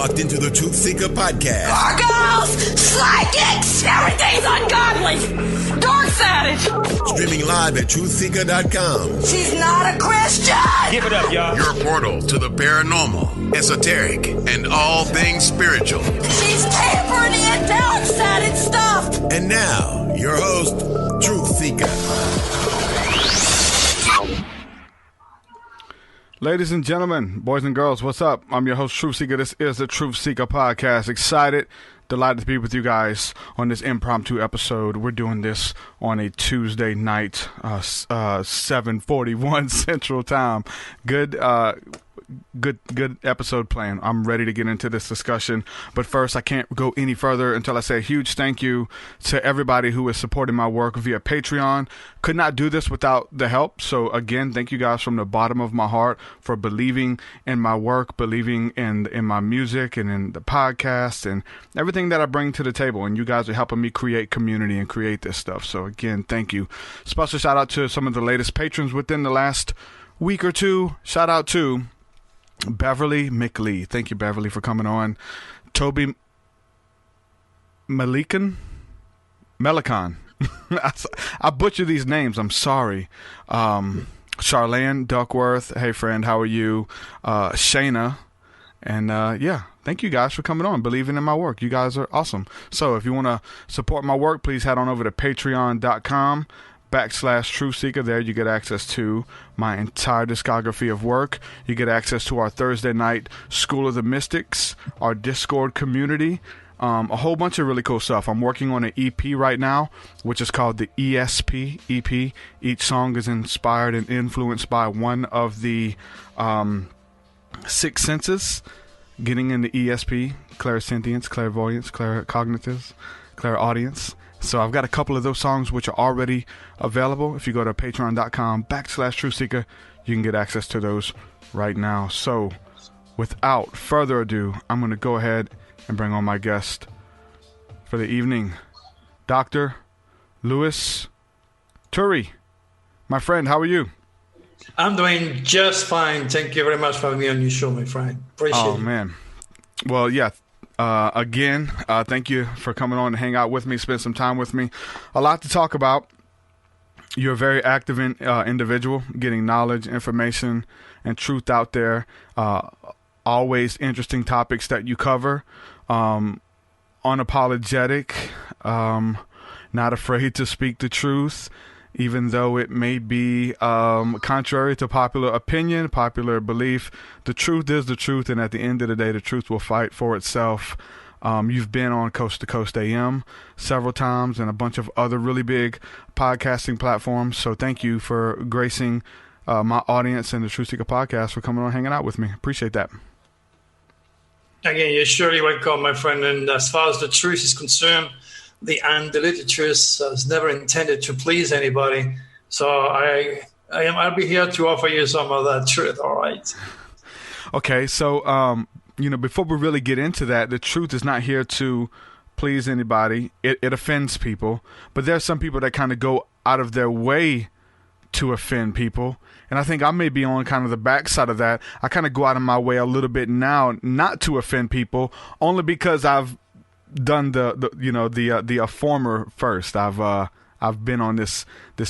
locked into the Truth Seeker podcast. Gargoyles, psychics, everything's ungodly. Dark's at it. Streaming live at truthseeker.com. She's not a Christian. Give it up, y'all. Your portal to the paranormal, esoteric, and all things spiritual. She's tampering in dark-sided stuff. And now, your host, Truth Seeker. Ladies and gentlemen, boys and girls, what's up? I'm your host, Truth Seeker. This is the Truth Seeker podcast. Excited, delighted to be with you guys on this impromptu episode. We're doing this on a Tuesday night, 7:41 Central Time. Good episode plan. I'm ready to get into this discussion. But first, I can't go any further until I say a huge thank you to everybody who is supporting my work via Patreon. Could not do this without the help. So again, thank you guys from the bottom of my heart for believing in my work, believing in my music and in the podcast and everything that I bring to the table. And you guys are helping me create community and create this stuff. So again, thank you. Special shout out to some of the latest patrons within the last week or two. Shout out to Beverly McLee. Thank you, Beverly, for coming on. Toby Melicon. I butcher these names. I'm sorry. Charlene Duckworth. Hey, friend. How are you? Shayna. And yeah, thank you guys for coming on, believing in my work. You guys are awesome. So if you want to support my work, please head on over to patreon.com/Truth Seeker. There you get access to my entire discography of work. You get access to our Thursday night School of the Mystics, our Discord community, a whole bunch of really cool stuff. I'm working on an EP right now, which is called the ESP EP. Each song is inspired and influenced by one of the six senses. Getting into ESP, clairsentience, clairvoyance, claircognitives, clairaudience. So I've got a couple of those songs which are already available. If you go to patreon.com/Truth Seeker, you can get access to those right now. So without further ado, I'm going to go ahead and bring on my guest for the evening, Dr. Louis Turi. My friend, how are you? I'm doing just fine. Thank you very much for having me on your show, my friend. Appreciate it. Oh, man. Well, yeah. Again, thank you for coming on and hang out with me, spend some time with me. A lot to talk about. You're a very active individual, getting knowledge, information, and truth out there. Always interesting topics that you cover. Unapologetic, not afraid to speak the truth, even though it may be contrary to popular opinion, popular belief. The truth is the truth, and at the end of the day, the truth will fight for itself. You've been on Coast to Coast AM several times and a bunch of other really big podcasting platforms. So thank you for gracing my audience and the Truth Seeker podcast for coming on and hanging out with me. Appreciate that. Again, you're surely welcome, my friend. And as far as the truth is concerned, the undiluted truth is never intended to please anybody. So I'll be here to offer you some of that truth. All right. Okay. So, before we really get into that, the truth is not here to please anybody. It offends people, but there are some people that kind of go out of their way to offend people. And I think I may be on kind of the backside of that. I kind of go out of my way a little bit now not to offend people, only because I've done the former first. I've been on this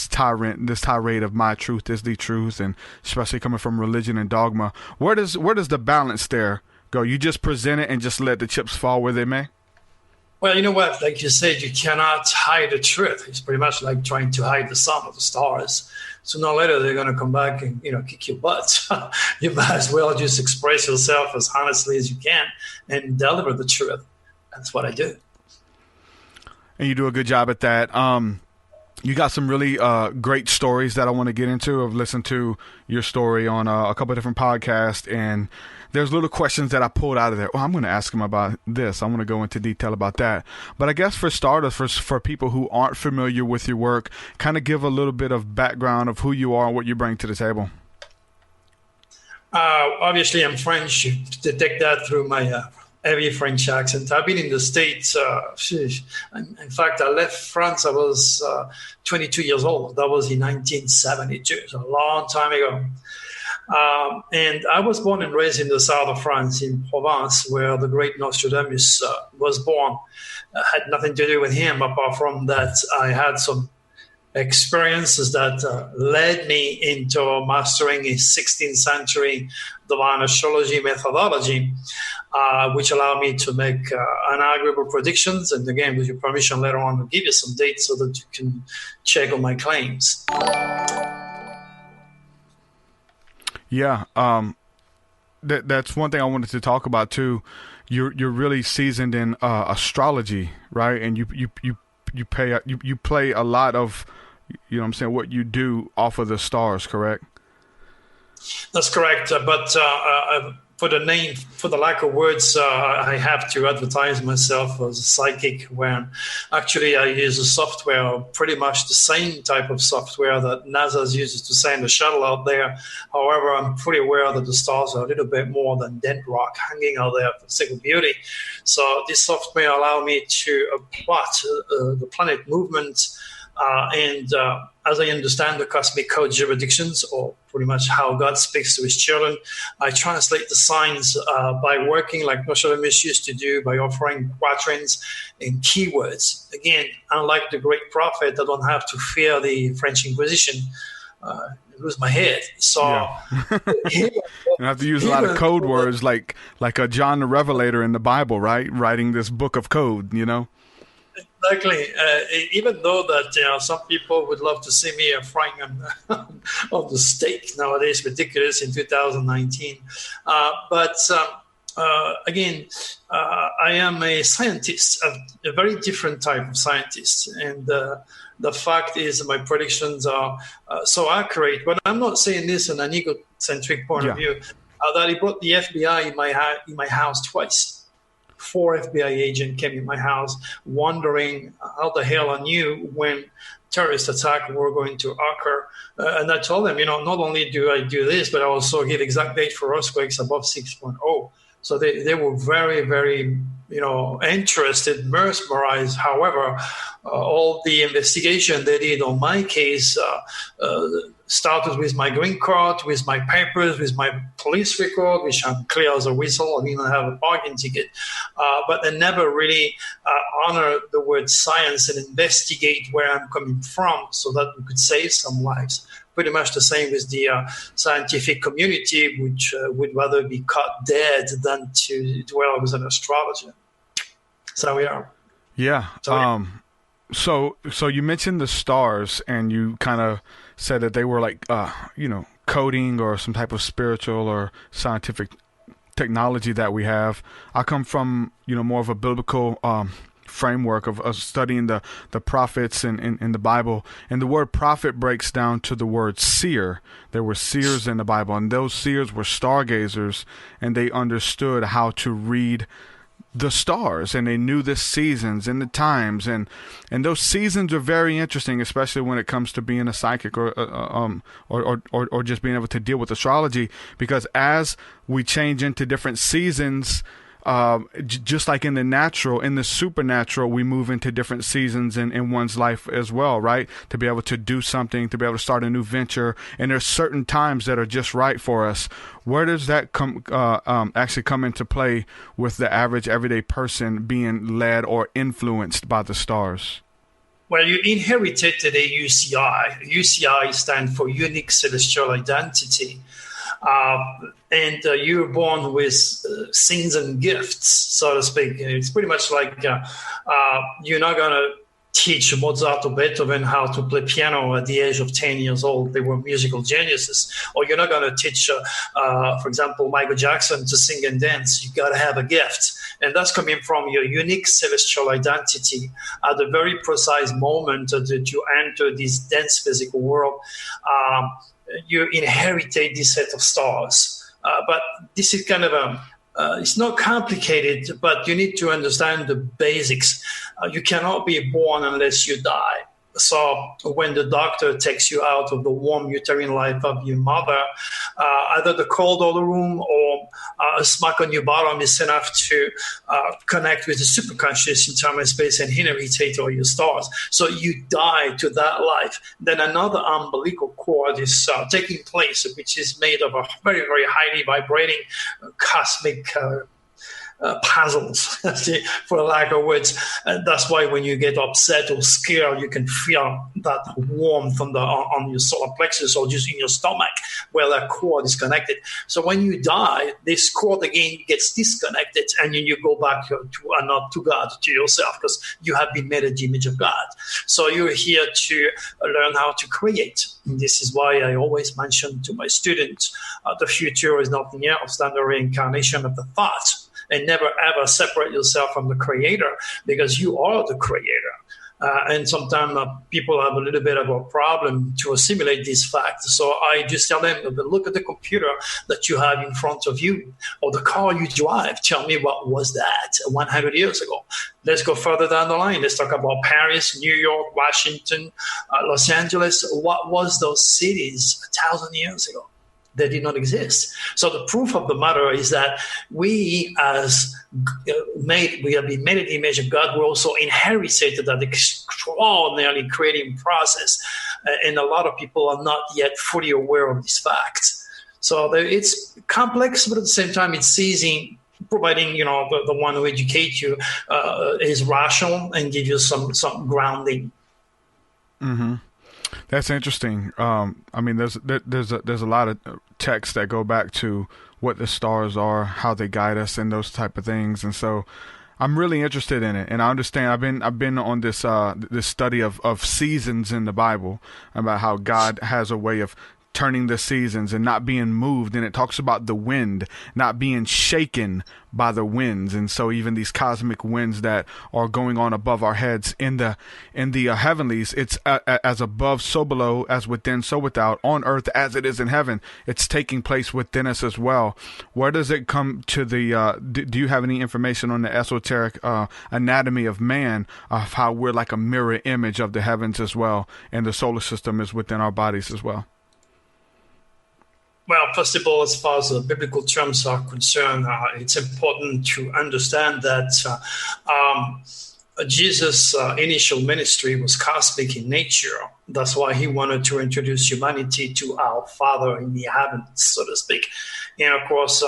tirade of my truth is the truth, and especially coming from religion and dogma. Where does the balance there go? You just present it and just let the chips fall where they may? Well, you know what? Like you said, you cannot hide the truth. It's pretty much like trying to hide the sun or the stars. Sooner or later, they're going to come back and, kick your butt. You might as well just express yourself as honestly as you can and deliver the truth. That's what I do. And you do a good job at that. You got some really great stories that I want to get into. I've listened to your story on a couple of different podcasts, and there's little questions that I pulled out of there. Well, I'm going to ask him about this. I want to go into detail about that. But I guess for starters, for people who aren't familiar with your work, kind of give a little bit of background of who you are and what you bring to the table. Obviously, I'm French. You detect that through my heavy French accent. I've been in the States. In fact, I left France. I was 22 years old. That was in 1972, so a long time ago. And I was born and raised in the south of France, in Provence, where the great Nostradamus was born. Had nothing to do with him, apart from that I had some experiences that led me into mastering a 16th century divine astrology methodology, which allowed me to make unarguable predictions. And again, with your permission, later on, I'll give you some dates so that you can check on my claims. Yeah, that's one thing I wanted to talk about too. You're really seasoned in astrology, right? And you play a lot of, you know what I'm saying, what you do off of the stars, correct? That's correct. But for the lack of words, I have to advertise myself as a psychic, where actually I use a software, pretty much the same type of software that NASA uses to send a shuttle out there. However, I'm pretty aware that the stars are a little bit more than dead rock hanging out there for the sake of beauty. So this software allows me to plot the planet movement, and as I understand the cosmic code jurisdictions, or pretty much how God speaks to his children, I translate the signs by working like Nostradamus used to do, by offering quatrains and keywords. Again, unlike the great prophet, I don't have to fear the French Inquisition. Lose my head. So yeah. You have to use a lot of code words, like a John the Revelator in the Bible, right? Writing this book of code, you know? Exactly. Even though that some people would love to see me frying on the steak nowadays, ridiculous in 2019. But again, I am a scientist, a very different type of scientist, and the fact is my predictions are so accurate. But I'm not saying this in an egocentric point of view. That he brought the FBI in my house twice. 4 FBI agents came in my house wondering how the hell I knew when terrorist attack were going to occur. And I told them, not only do I do this, but I also give exact date for earthquakes above 6.0. So they were very, very, interested, mesmerized. However, all the investigation they did on my case started with my green card, with my papers, with my police record, which I'm clear as a whistle. I didn't have a parking ticket. But they never really honor the word science and investigate where I'm coming from so that we could save some lives. Pretty much the same with the scientific community, which would rather be caught dead than to dwell with an astrologer. So we are. Yeah. So you mentioned the stars, and you kind of said that they were like, coding or some type of spiritual or scientific technology that we have. I come from, more of a biblical framework of studying the prophets in the Bible, and the word prophet breaks down to the word seer. There were seers in the Bible, and those seers were stargazers, and they understood how to read the stars, and they knew the seasons and the times, and those seasons are very interesting, especially when it comes to being a psychic or just being able to deal with astrology, because as we change into different seasons, just like in the supernatural, we move into different seasons in one's life as well, right? To be able to do something, to be able to start a new venture, and there's certain times that are just right for us. Where does that actually come into play with the average everyday person being led or influenced by the stars? Well, you inherited a UCI. UCI stands for Unique Celestial Identity. And you were born with sins and gifts, so to speak. It's pretty much like you're not going to teach Mozart or Beethoven how to play piano at the age of 10 years old. They were musical geniuses. Or you're not going to teach, for example, Michael Jackson to sing and dance. You got to have a gift. And that's coming from your unique celestial identity at a very precise moment that you enter this dense physical world. You inherited this set of stars. But this is kind of it's not complicated, but you need to understand the basics. You cannot be born unless you die. So when the doctor takes you out of the warm uterine life of your mother, either the cold of the room or a smack on your bottom is enough to connect with the superconscious in time and space and irritate all your stars. So you die to that life. Then another umbilical cord is taking place, which is made of a very, very highly vibrating cosmic puzzles, for lack of words. And that's why when you get upset or scared, you can feel that warmth on your solar plexus or just in your stomach where that cord is connected. So when you die, this cord again gets disconnected, and then you go back not to God, to yourself, because you have been made in the image of God. So you're here to learn how to create. And this is why I always mention to my students, the future is nothing else than the reincarnation of the thought. And never, ever separate yourself from the creator, because you are the creator. And sometimes people have a little bit of a problem to assimilate this fact. So I just tell them, look at the computer that you have in front of you, or the car you drive. Tell me, what was that 100 years ago? Let's go further down the line. Let's talk about Paris, New York, Washington, Los Angeles. What was those cities 1,000 years ago? They did not exist. So the proof of the matter is that we have been made in the image of God. We also inherited that extraordinarily creating process. And a lot of people are not yet fully aware of this fact. So it's complex, but at the same time, it's easy, providing, the one who educates you is rational and give you some grounding. Mm-hmm. That's interesting. I mean, there's a lot of texts that go back to what the stars are, how they guide us, and those type of things. And so, I'm really interested in it. And I understand. I've been on this study of seasons in the Bible, about how God has a way of turning the seasons and not being moved. And it talks about the wind not being shaken by the winds. And so even these cosmic winds that are going on above our heads in the heavenlies, it's as above, so below, as within, so without, on earth as it is in heaven. It's taking place within us as well. Where does it come to the, do you have any information on the esoteric anatomy of man, of how we're like a mirror image of the heavens as well, and the solar system is within our bodies as well? Well, first of all, as far as the biblical terms are concerned, it's important to understand that Jesus' initial ministry was cosmic in nature. That's why he wanted to introduce humanity to our Father in the heavens, so to speak. And of course,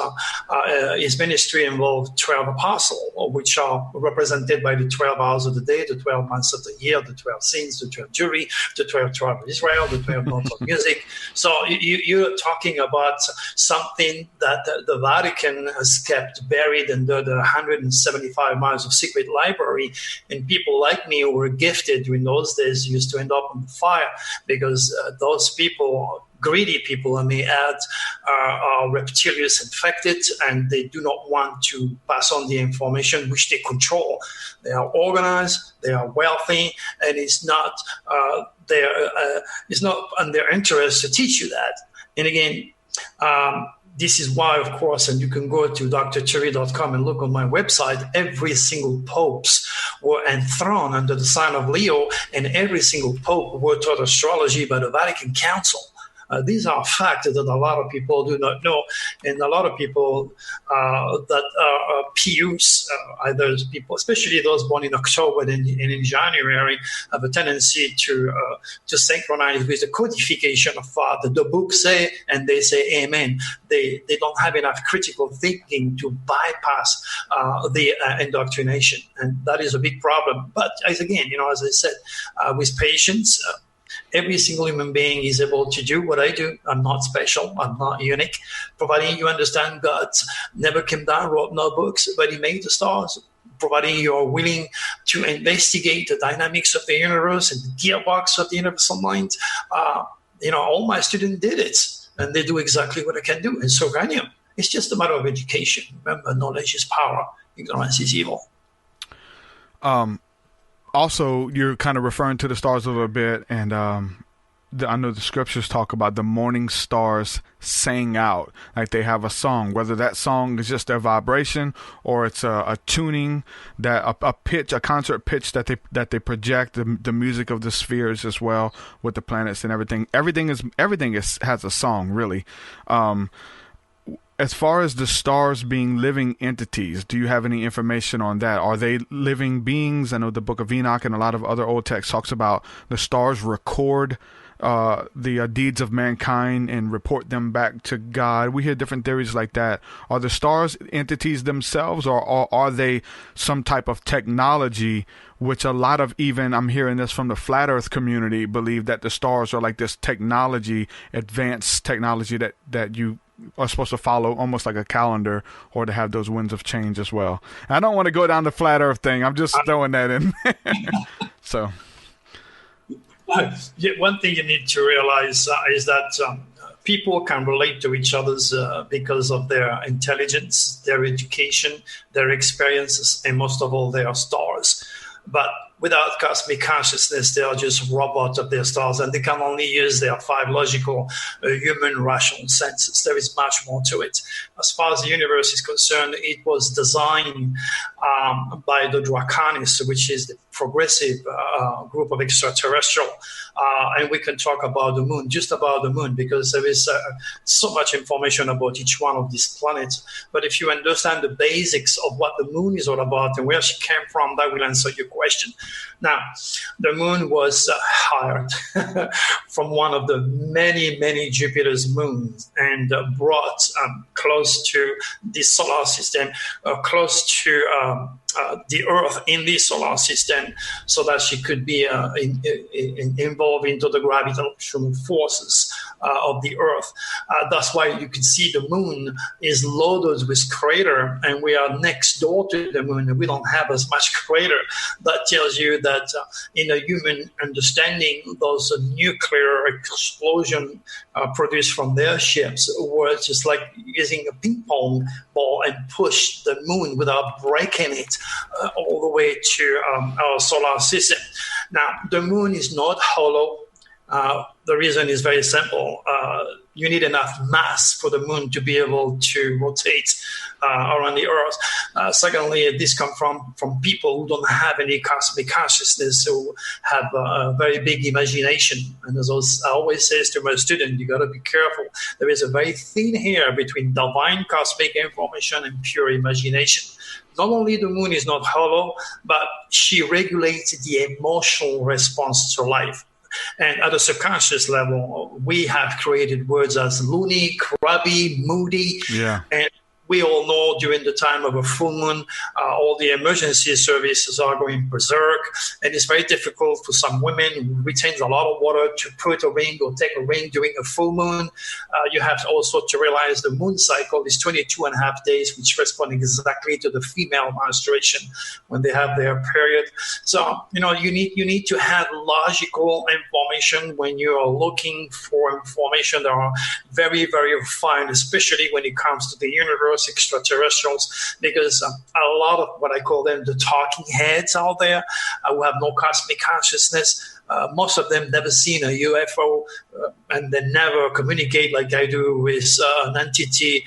his ministry involved 12 apostles, which are represented by the 12 hours of the day, the 12 months of the year, the 12 sins, the 12 Turi, the 12 tribes of Israel, the 12 notes of music. So you're talking about something that the Vatican has kept buried under the 175 miles of secret library. And people like me who were gifted during those days used to end up on the fire, because those people, greedy people, I may add, are reptilians infected, and they do not want to pass on the information which they control. They are organized, they are wealthy, and it's not in their interest to teach you that. And again, this is why, of course, and you can go to drturi.com and look on my website, every single popes were enthroned under the sign of Leo, and every single pope were taught astrology by the Vatican Council. These are facts that a lot of people do not know, and a lot of people that are pious, either people, especially those born in October and in January, have a tendency to synchronize with the codification of the books say, and they say amen. They don't have enough critical thinking to bypass the indoctrination, and that is a big problem. But as I said, with patience. Every single human being is able to do what I do. I'm not special. I'm not unique. Providing you understand God never came down, wrote no books, but he made the stars. Providing you are willing to investigate the dynamics of the universe and the gearbox of the universal mind. All my students did it, and they do exactly what I can do, and so can you. It's just a matter of education. Remember, knowledge is power. Ignorance is evil. Also, you're kind of referring to the stars a little bit, and I know the scriptures talk about the morning stars sang out, like they have a song, whether that song is just their vibration or it's a tuning, that a pitch, a concert pitch that they project, the music of the spheres as well with the planets and everything. Everything has a song, really. As far as the stars being living entities, do you have any information on that? Are they living beings? I know the Book of Enoch and a lot of other old texts talks about the stars record the deeds of mankind and report them back to God. We hear different theories like that. Are the stars entities themselves, or are they some type of technology, which a lot of, even I'm hearing this from the flat earth community, believe that the stars are like this technology, advanced technology that you are supposed to follow almost like a calendar, or to have those winds of change as well. I don't want to go down the flat earth thing. I'm just throwing that in. So one thing you need to realize is that people can relate to each other's because of their intelligence, their education, their experiences, and most of all, their stars. But without cosmic consciousness, they are just robots of their stars, and they can only use their 5 logical human rational senses. There is much more to it. As far as the universe is concerned, it was designed by the Draconis, which is the progressive group of extraterrestrial. And we can talk about the moon, just about the moon, because there is so much information about each one of these planets. But if you understand the basics of what the moon is all about and where she came from, that will answer your question. Now, the moon was hired from one of the many, many Jupiter's moons and brought close to the solar system, close to the Earth in the solar system, so that she could be involved into the gravitational forces of the Earth. That's why you can see the moon is loaded with crater, and we are next door to the moon, and we don't have as much crater. That tells you that in a human understanding, those nuclear explosion produced from their ships were just like using a ping pong ball and push the moon without breaking it all the way to our solar system. Now, the moon is not hollow. The reason is very simple. You need enough mass for the moon to be able to rotate around the Earth. Secondly, this comes from people who don't have any cosmic consciousness, who have a very big imagination. And as I always say to my students, you got to be careful. There is a very thin hair between divine cosmic information and pure imagination. Not only the moon is not hollow, but she regulates the emotional response to life. And at a subconscious level, we have created words as loony, crabby, moody. Yeah. And we all know during the time of a full moon, all the emergency services are going berserk. And it's very difficult for some women who retain a lot of water to put a ring or take a ring during a full moon. You have also to realize the moon cycle is 22 and a half days, which correspond exactly to the female menstruation when they have their period. So, you need to have logical information when you are looking for information that are very, very refined, especially when it comes to the universe, extraterrestrials, because a lot of what I call them the talking heads out there who have no cosmic consciousness, most of them never seen a UFO, and they never communicate like I do with an entity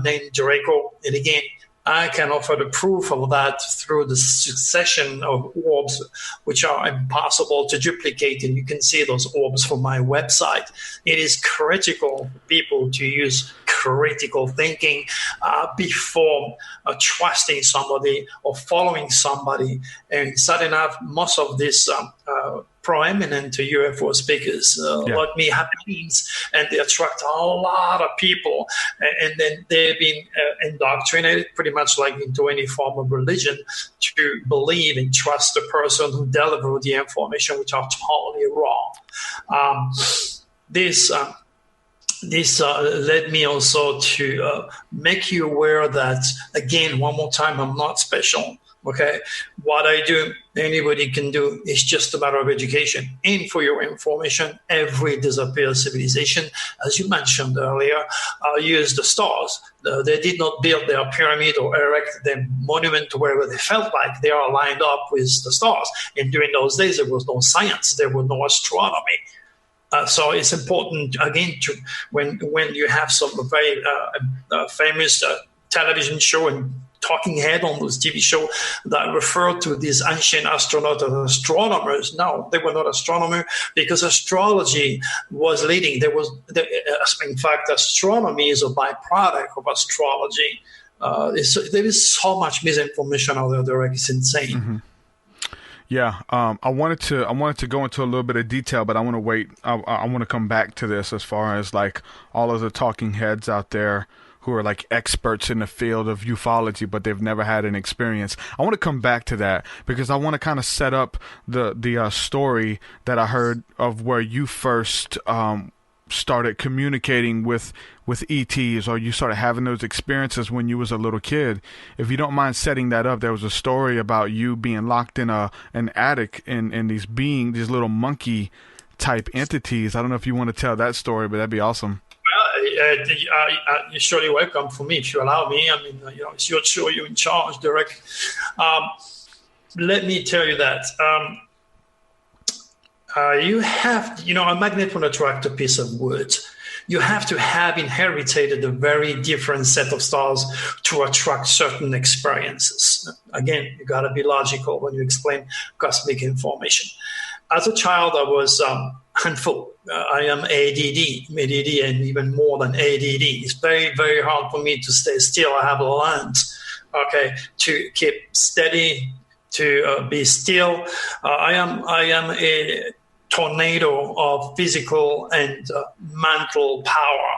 named Draco. And again, I can offer the proof of that through the succession of orbs, which are impossible to duplicate. And you can see those orbs from my website. It is critical for people to use critical thinking before trusting somebody or following somebody. And sad enough, most of these proeminent UFO speakers like me have means, and they attract a lot of people, and then they've been indoctrinated pretty much like into any form of religion to believe and trust the person who delivered the information, which are totally wrong. This led me also to make you aware that, again, one more time, I'm not special. Okay, what I do, anybody can do. It's just a matter of education. And for your information, every disappeared civilization, as you mentioned earlier, used the stars. They did not build their pyramid or erect their monument wherever they felt like. They are lined up with the stars. And during those days, there was no science. There was no astronomy. So it's important, again, to when you have some very famous television show and talking head on those TV show that refer to these ancient astronauts as astronomers. No, they were not astronomers, because astrology was leading. In fact, astronomy is a byproduct of astrology. There is so much misinformation out there, Derek. It's insane. Mm-hmm. Yeah, I wanted to go into a little bit of detail, but I want to wait. I want to come back to this as far as like all of the talking heads out there who are like experts in the field of ufology, but they've never had an experience. I want to come back to that because I want to kind of set up the story that I heard of where you first started communicating with ETs, or you started having those experiences when you was a little kid. If you don't mind setting that up, there was a story about you being locked in an attic and these little monkey type entities. I don't know if you want to tell that story, but that'd be awesome. You're surely welcome for me if you allow me. I mean, it's your show, you're in charge, Derek. Let me tell you that you have, a magnet will attract a piece of wood. You have to have inherited a very different set of stars to attract certain experiences. Again, you got to be logical when you explain cosmic information. As a child, I was handful. I am ADD, and even more than ADD. It's very, very hard for me to stay still. I have learned, to keep steady, to be still. I am a tornado of physical and mental power.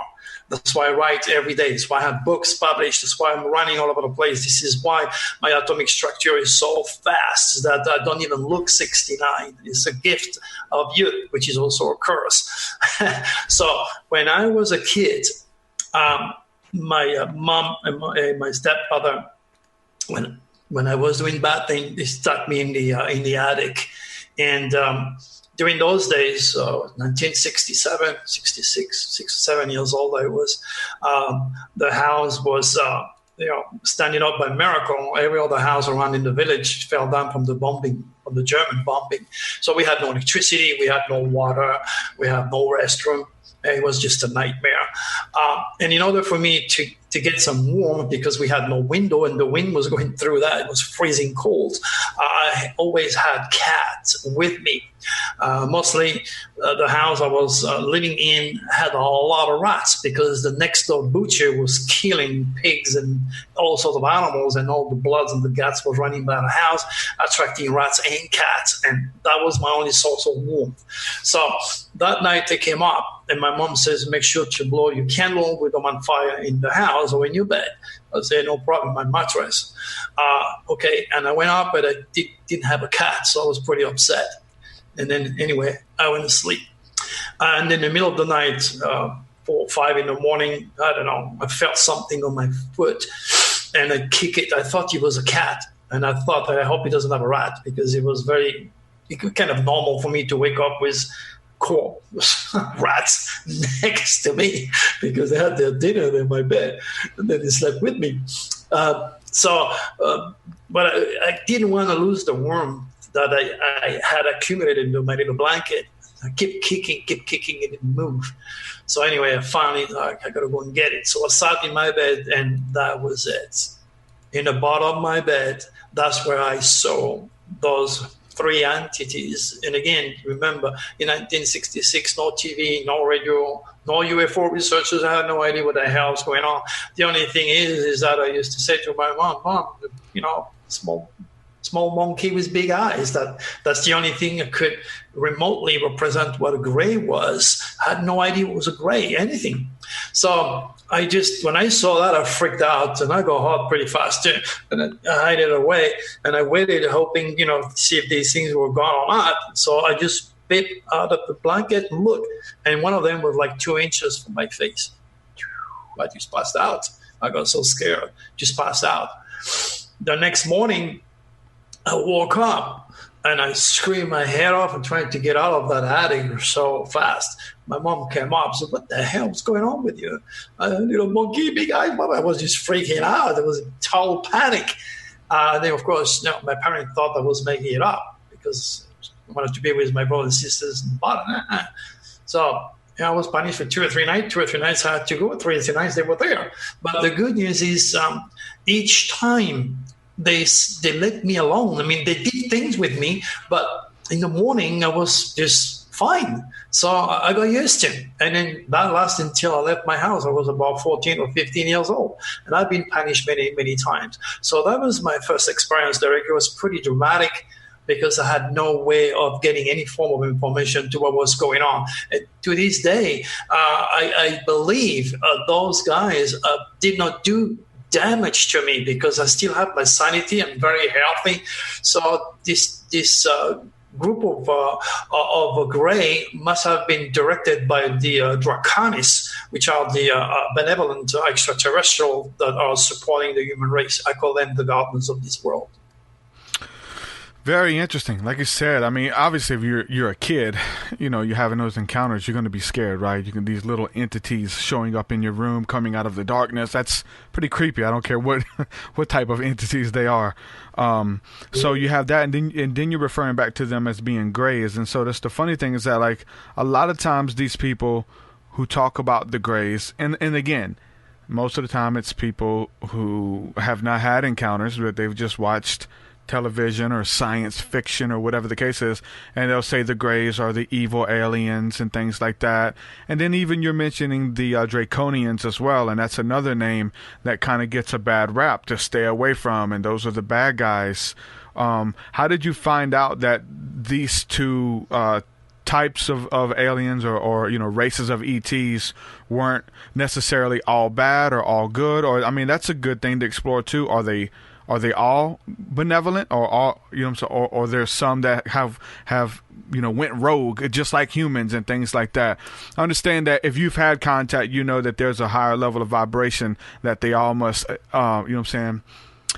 That's why I write every day. That's why I have books published. That's why I'm running all over the place. This is why my atomic structure is so fast that I don't even look 69. It's a gift of youth, which is also a curse. So when I was a kid, my mom and my stepfather, when I was doing bad things, they stuck me in the attic. And during those days, 1967, 66, 6 or 7 years old I was, the house was, standing up by miracle. Every other house around in the village fell down from the bombing, from the German bombing. So we had no electricity, we had no water, we had no restroom. It was just a nightmare. And in order for me to get some warmth, because we had no window and the wind was going through that, it was freezing cold, I always had cats with me. Mostly the house I was living in had a lot of rats because the next door butcher was killing pigs and all sorts of animals, and all the bloods and the guts was running by the house, attracting rats and cats. And that was my only source of warmth. So that night they came up and my mom says, make sure to blow your candle with them on fire in the house or in your bed. I said, no problem, my mattress. Okay, and I went up, but I didn't have a cat, so I was pretty upset. And then anyway, I went to sleep. And in the middle of the night, 4 or 5 in the morning, I don't know, I felt something on my foot and I kicked it. I thought it was a cat. And I thought, I hope he doesn't have a rat, because it was kind of normal for me to wake up with rats next to me because they had their dinner in my bed and then they slept with me. But I didn't want to lose the warmth that I had accumulated in my little blanket. I kept kicking, it didn't move. So anyway, I finally, I got to go and get it. So I sat in my bed and that was it. In the bottom of my bed, that's where I saw those 3 entities. And again, remember, in 1966, no TV, no radio, no UFO researchers. I had no idea what the hell was going on. The only thing is that I used to say to my mom, small monkey with big eyes. That's the only thing that could remotely represent what a gray was. I had no idea what was a gray, anything. So when I saw that, I freaked out, and I go hard pretty fast too. And I hid it away, and I waited, hoping, to see if these things were gone or not. So I just peeped out of the blanket and looked, and one of them was like 2 inches from my face. I just passed out. I got so scared, just passed out. The next morning, I woke up and I screamed my head off and tried to get out of that attic so fast. My mom came up and said, what the hell is going on with you? Little monkey, big eyes. I was just freaking out. There was a total panic. Then, of course, my parents thought I was making it up because I wanted to be with my brothers and sisters in the bottom. So I was punished for 2 or 3 nights. 2 or 3 nights I had to go. 3 or 3 nights they were there. But the good news is each time they let me alone. I mean, they did things with me, but in the morning I was just fine. So I got used to it. And then that lasted until I left my house. I was about 14 or 15 years old. And I've been punished many, many times. So that was my first experience, Derek. It was pretty dramatic because I had no way of getting any form of information to what was going on. And to this day, I believe those guys did not do damage to me because I still have my sanity. I'm very healthy. So this group of gray must have been directed by the Draconis, which are the benevolent extraterrestrial that are supporting the human race. I call them the gardeners of this world. Very interesting. Like you said, I mean, obviously, if you're a kid, you know, you're having those encounters, you're going to be scared, right? These little entities showing up in your room, coming out of the darkness. That's pretty creepy. I don't care what type of entities they are. So you have that, and then you're referring back to them as being grays. And so that's the funny thing is that, like, a lot of times these people who talk about the grays, and again, most of the time it's people who have not had encounters, but they've just watched television or science fiction or whatever the case is, and they'll say the grays are the evil aliens and things like that. And then even you're mentioning the Draconians as well, and that's another name that kind of gets a bad rap to stay away from, and those are the bad guys. How did you find out that these two types of aliens or you know, races of ETs weren't necessarily all bad or all good? Or I mean, that's a good thing to explore too. Are they all benevolent, or all, you know what I'm saying, or there's some that have you know, went rogue just like humans and things like that? I understand that if you've had contact, you know that there's a higher level of vibration that they all must you know what I'm saying,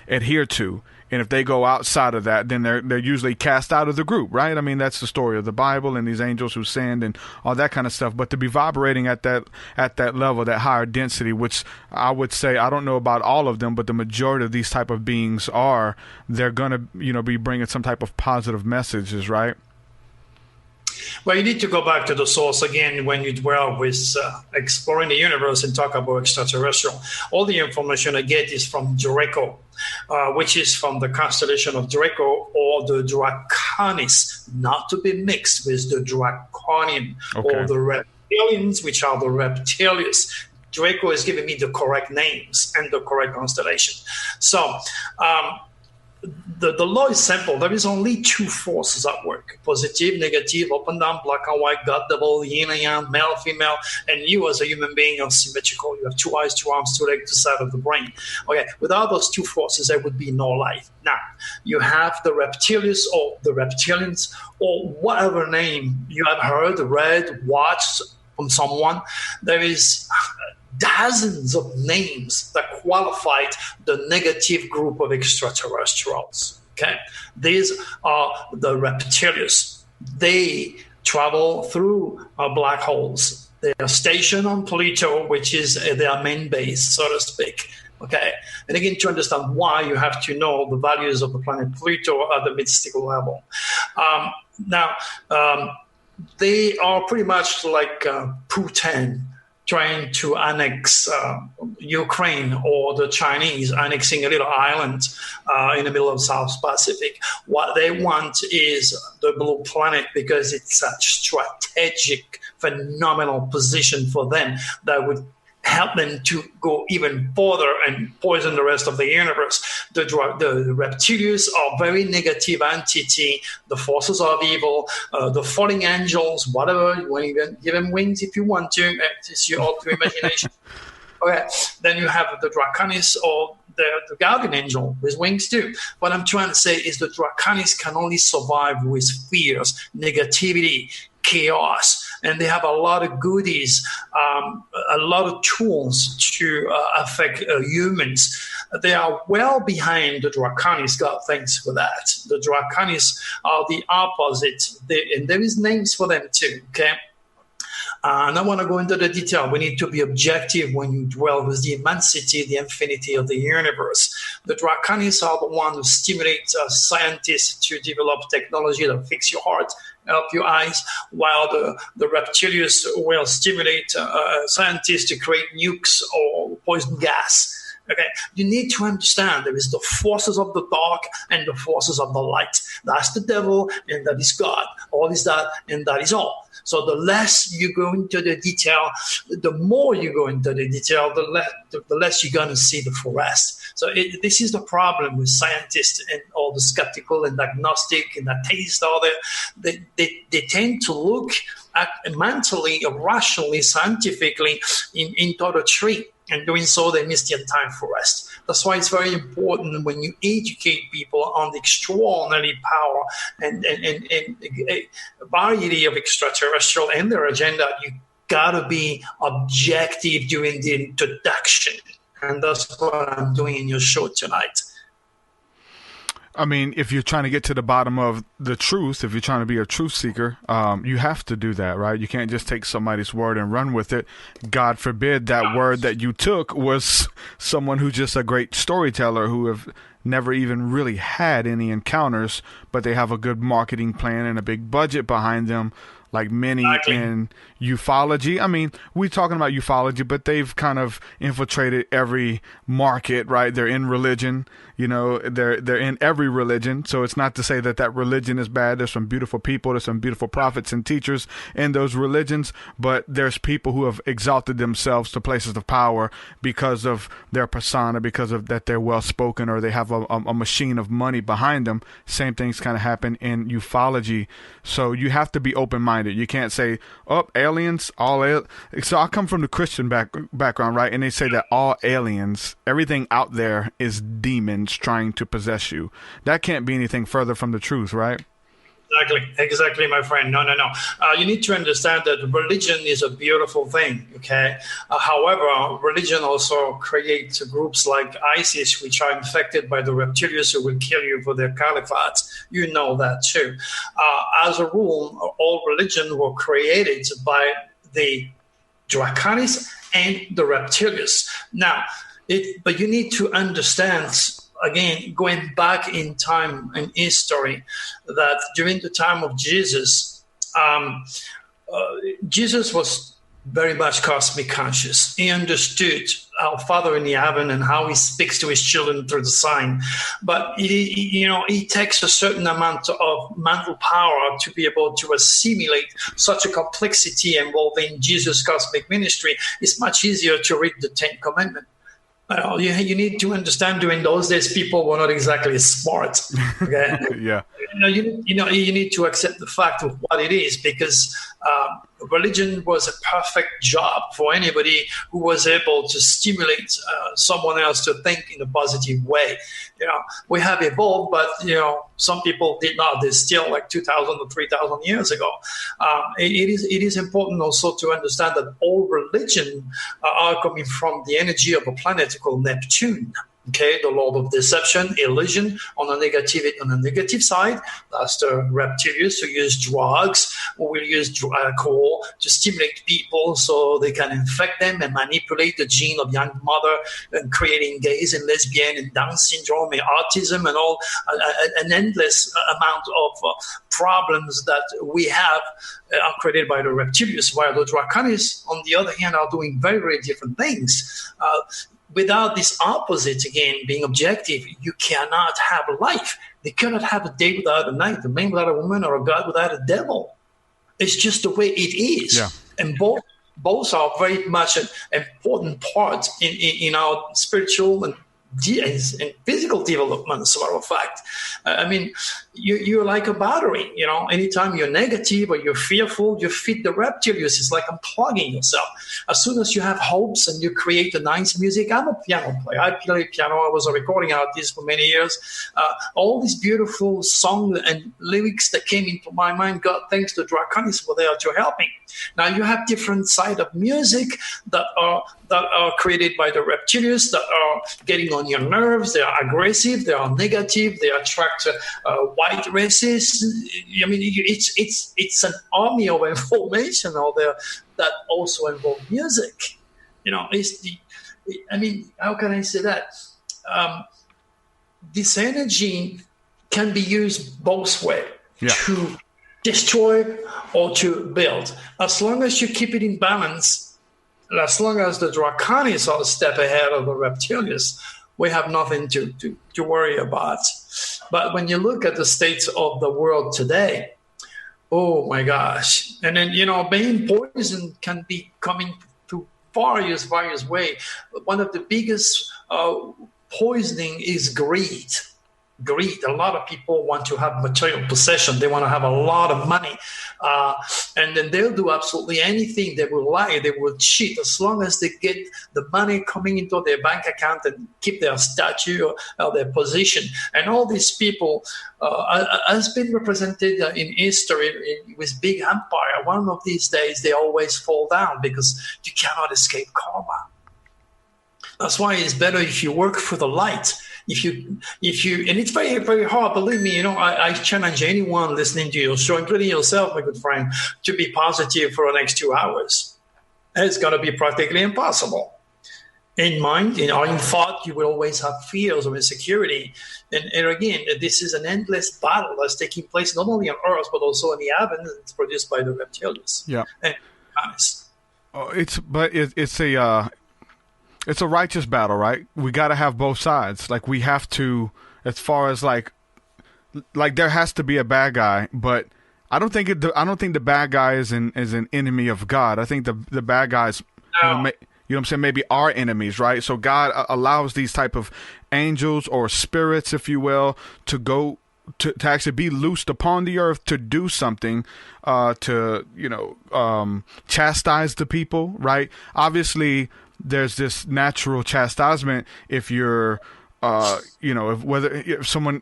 adhere to. And if they go outside of that, then they're usually cast out of the group, right? I mean, that's the story of the Bible and these angels who sinned and all that kind of stuff. But to be vibrating at that level, that higher density, which I would say, I don't know about all of them, but the majority of these type of beings they're going to, you know, be bringing some type of positive messages, right? Well, you need to go back to the source again when you dwell with exploring the universe and talk about extraterrestrial. All the information I get is from Draco, which is from the constellation of Draco, or the Draconis, not to be mixed with the Draconian or the reptilians, which are the reptilians. Draco is giving me the correct names and the correct constellation. So the law is simple. There is only two forces at work: positive, negative, up and down, black and white, God, devil, yin and yang, male, female. And you as a human being are symmetrical. You have 2 eyes, 2 arms, 2 legs, 2 sides of the brain. Okay, without those two forces, there would be no life. Now, you have the reptilians or the reptilians, or whatever name you have heard, read, watched from someone. There is dozens of names that qualified the negative group of extraterrestrials. Okay, these are the reptilians. They travel through black holes. They are stationed on Pluto, which is their main base, so to speak. Okay, and again, to understand why, you have to know the values of the planet Pluto at the mystical level. They are pretty much like Putin trying to annex Ukraine, or the Chinese annexing a little island in the middle of South Pacific. What they want is the blue planet because it's such strategic, phenomenal position for them that would help them to go even further and poison the rest of the universe. The reptilians are very negative entity. The forces of evil, the falling angels, whatever. When you give them wings if you want to. It's your own imagination. Okay. Then you have the Draconis, or the guardian angel with wings too. What I'm trying to say is the Draconis can only survive with fears, negativity, chaos, and they have a lot of goodies, a lot of tools to affect humans. They are well behind the Draconis. God, thanks for that. The Draconis are the opposite, and there is names for them too. Okay. I don't want to go into the detail. We need to be objective when you dwell with the immensity, the infinity of the universe. The Draconis are the ones who stimulate scientists to develop technology that fix your heart help your eyes, while the reptilians will stimulate scientists to create nukes or poison gas. Okay, you need to understand there is the forces of the dark and the forces of the light. That's the devil and that is God. All is that and that is all. So the less you go into the detail, the more you go into the detail, the less you're going to see the forest. So this is the problem with scientists and all the skeptical and agnostic and atheist out there. They tend to look at mentally, rationally, scientifically into the tree. And doing so, they miss the entire forest. That's why it's very important when you educate people on the extraordinary power and variety of extraterrestrial and their agenda. You gotta be objective during the introduction, and that's what I'm doing in your show tonight. I mean, if you're trying to get to the bottom of the truth, if you're trying to be a truth seeker, you have to do that, right? You can't just take somebody's word and run with it. God forbid that word that you took was someone who's just a great storyteller who have never even really had any encounters, but they have a good marketing plan and a big budget behind them, like many in ufology. I mean, we're talking about ufology, but they've kind of infiltrated every market, right? They're in religion, you know, they're in every religion. So it's not to say that religion is bad. There's some beautiful people, there's some beautiful prophets and teachers in those religions, but there's people who have exalted themselves to places of power because of their persona, because of that they're well spoken, or they have a machine of money behind them. Same things kind of happen in ufology. So you have to be open-minded. You can't say, oh, aliens, so I come from the Christian background, right? And they say that all aliens, everything out there is demons trying to possess you. That can't be anything further from the truth, right? Exactly, my friend. No. You need to understand that religion is a beautiful thing, okay? However, religion also creates groups like ISIS, which are infected by the reptilians who will kill you for their caliphate. You know that too. As a rule, all religions were created by the Draconis and the reptilians. Now, but you need to understand, again, going back in time and history, that during the time of Jesus, Jesus was very much cosmic conscious. He understood our Father in the heaven and how he speaks to his children through the sign. But he takes a certain amount of mental power to be able to assimilate such a complexity involving Jesus' cosmic ministry. It's much easier to read the Ten Commandments. You need to understand, during those days, people were not exactly smart. Okay? Yeah. You need to accept the fact of what it is, because religion was a perfect job for anybody who was able to stimulate someone else to think in a positive way. We have evolved, but some people did not. They're still like 2,000 or 3,000 years ago. It is important also to understand that all religion are coming from the energy of a planet called Neptune. Okay, the Lord of Deception, illusion. On the negative side, that's the reptilians who use drugs, who will use alcohol to stimulate people so they can infect them and manipulate the gene of young mother, and creating gays and lesbian and Down syndrome and autism and all an endless amount of problems that we have are created by the reptilians, while the Draconis, on the other hand, are doing very, very different things. Without this opposite, again, being objective, you cannot have a life. They cannot have a day without a night, a man without a woman, or a God without a devil. It's just the way it is. Yeah. And both are very much an important part in our spiritual and physical development, as a matter of fact. I mean, you're like a battery. Anytime you're negative or you're fearful, you feed the reptilians. It's like unplugging yourself. As soon as you have hopes and you create a nice music, I'm a piano player. I play piano. I was a recording artist for many years. All these beautiful songs and lyrics that came into my mind, God thanks the Draconis were there to help me. Now you have different side of music that are created by the reptilians, that are getting on your nerves. They are aggressive. They are negative. They attract white races. I mean, it's an army of information out there that also involve music. How can I say that? This energy can be used both ways. Yeah. destroy or to build. As long as you keep it in balance, as long as the Draconis are a step ahead of the Reptilians, we have nothing to worry about. But when you look at the state of the world today, oh my gosh. And then, being poisoned can be coming through various ways. One of the biggest poisoning is greed. Greed. A lot of people want to have material possession. They want to have a lot of money. And then they'll do absolutely anything. They will lie. They will cheat as long as they get the money coming into their bank account and keep their statue or their position. And all these people has been represented in history with big empire. One of these days, they always fall down because you cannot escape karma. That's why it's better if you work for the light. If you, and it's very, very hard. Believe me, I challenge anyone listening to your show, including yourself, my good friend, to be positive for the next 2 hours. It's going to be practically impossible. In mind, in thought, you will always have fears of insecurity. And again, this is an endless battle that's taking place not only on Earth but also in the heavens. It's produced by the reptilians. Yeah, and honest. It's a righteous battle, right? We got to have both sides. Like, we have to, as far as like there has to be a bad guy, but I don't think the bad guy is an enemy of God. I think the bad guys, you know what I'm saying, maybe are enemies, right? So God allows these type of angels or spirits, if you will, to go to actually be loosed upon the earth to do something, to chastise the people, right? Obviously, there's this natural chastisement if you're, if someone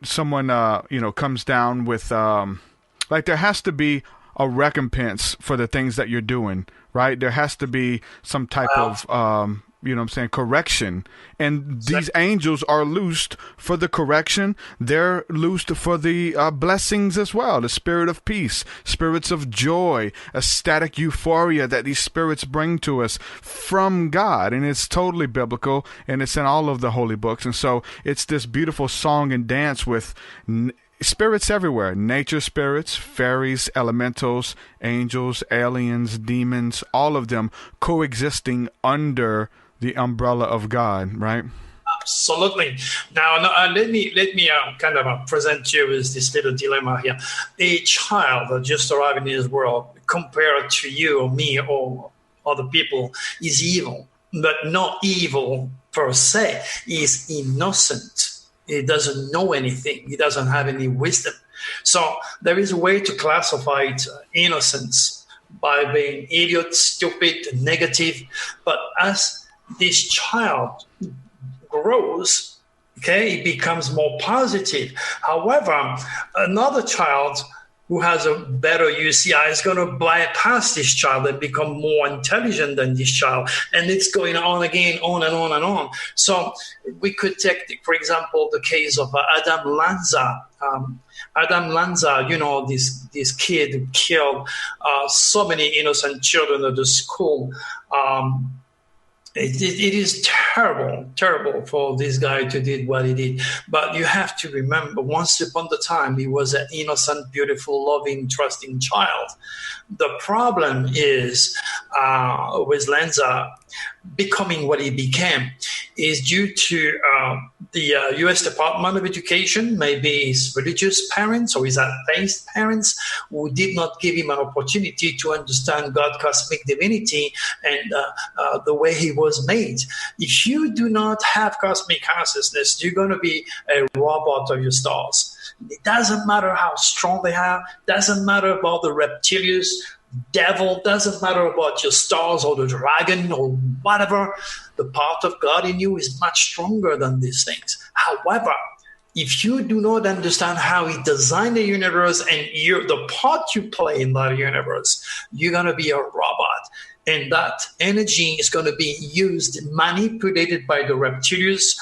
comes down with, there has to be a recompense for the things that you're doing, right? There has to be some type of, correction. And these angels are loosed for the correction. They're loosed for the blessings as well. The spirit of peace, spirits of joy, ecstatic euphoria that these spirits bring to us from God. And it's totally biblical, and it's in all of the holy books. And so it's this beautiful song and dance with spirits everywhere. Nature spirits, fairies, elementals, angels, aliens, demons, all of them coexisting under the umbrella of God, right? Absolutely. Now, let me kind of present you with this little dilemma here. A child that just arrived in this world, compared to you or me or other people, is evil, but not evil per se. Is innocent. He doesn't know anything. He doesn't have any wisdom. So there is a way to classify innocence by being idiot, stupid, negative. But as this child grows, it becomes more positive. However, another child who has a better UCI is going to bypass this child and become more intelligent than this child. And it's going on again, on and on and on. So we could take, for example, the case of Adam Lanza. Adam Lanza, this kid who killed so many innocent children at the school. It is terrible for this guy to do what he did. But you have to remember, once upon a time, he was an innocent, beautiful, loving, trusting child. The problem is with Lanza becoming what he became is due to the U.S. Department of Education, maybe his religious parents or his atheist parents, who did not give him an opportunity to understand God's cosmic divinity and the way he was made. If you do not have cosmic consciousness, you're going to be a robot of your stars. It doesn't matter how strong they are, doesn't matter about the reptilians, devil, doesn't matter about your stars or the dragon or whatever. The part of God in you is much stronger than these things. However, if you do not understand how he designed the universe and the part you play in that universe, you're going to be a robot. And that energy is going to be used, manipulated by the reptilians,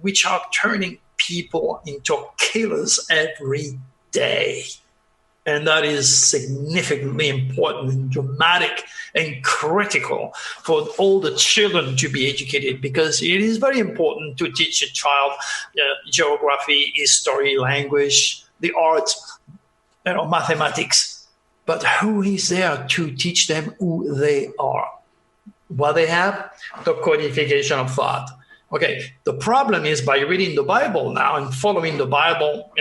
which are turning people into killers every day. And that is significantly important and dramatic and critical for all the children to be educated, because it is very important to teach a child geography, history, language, the arts, mathematics. but who is there to teach them who they are? What they have? The codification of thought. Okay, the problem is by reading the Bible now and following the Bible,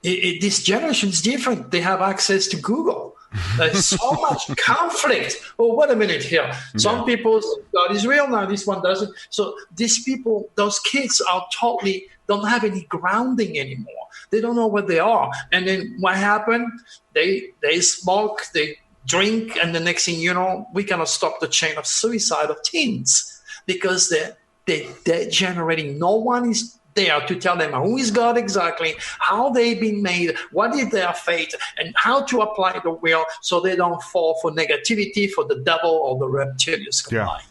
this generation is different. They have access to Google. There's so much conflict. Oh, wait a minute here. Some people, God is real now, this one doesn't. So these people, those kids are totally, don't have any grounding anymore. They don't know what they are. And then what happened? They smoke, they drink, and the next thing you know, we cannot stop the chain of suicide of teens because they're generating. No one is there to tell them who is God exactly, how they've been made, what is their fate, and how to apply the will so they don't fall for negativity, for the devil or the reptilians combined.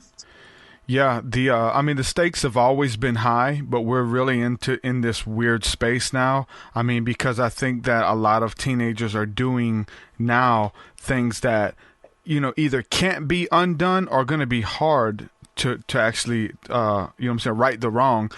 Yeah, the stakes have always been high, but we're really in this weird space now. I mean, because I think that a lot of teenagers are doing now things that, either can't be undone or going to be hard to actually, right the wrong.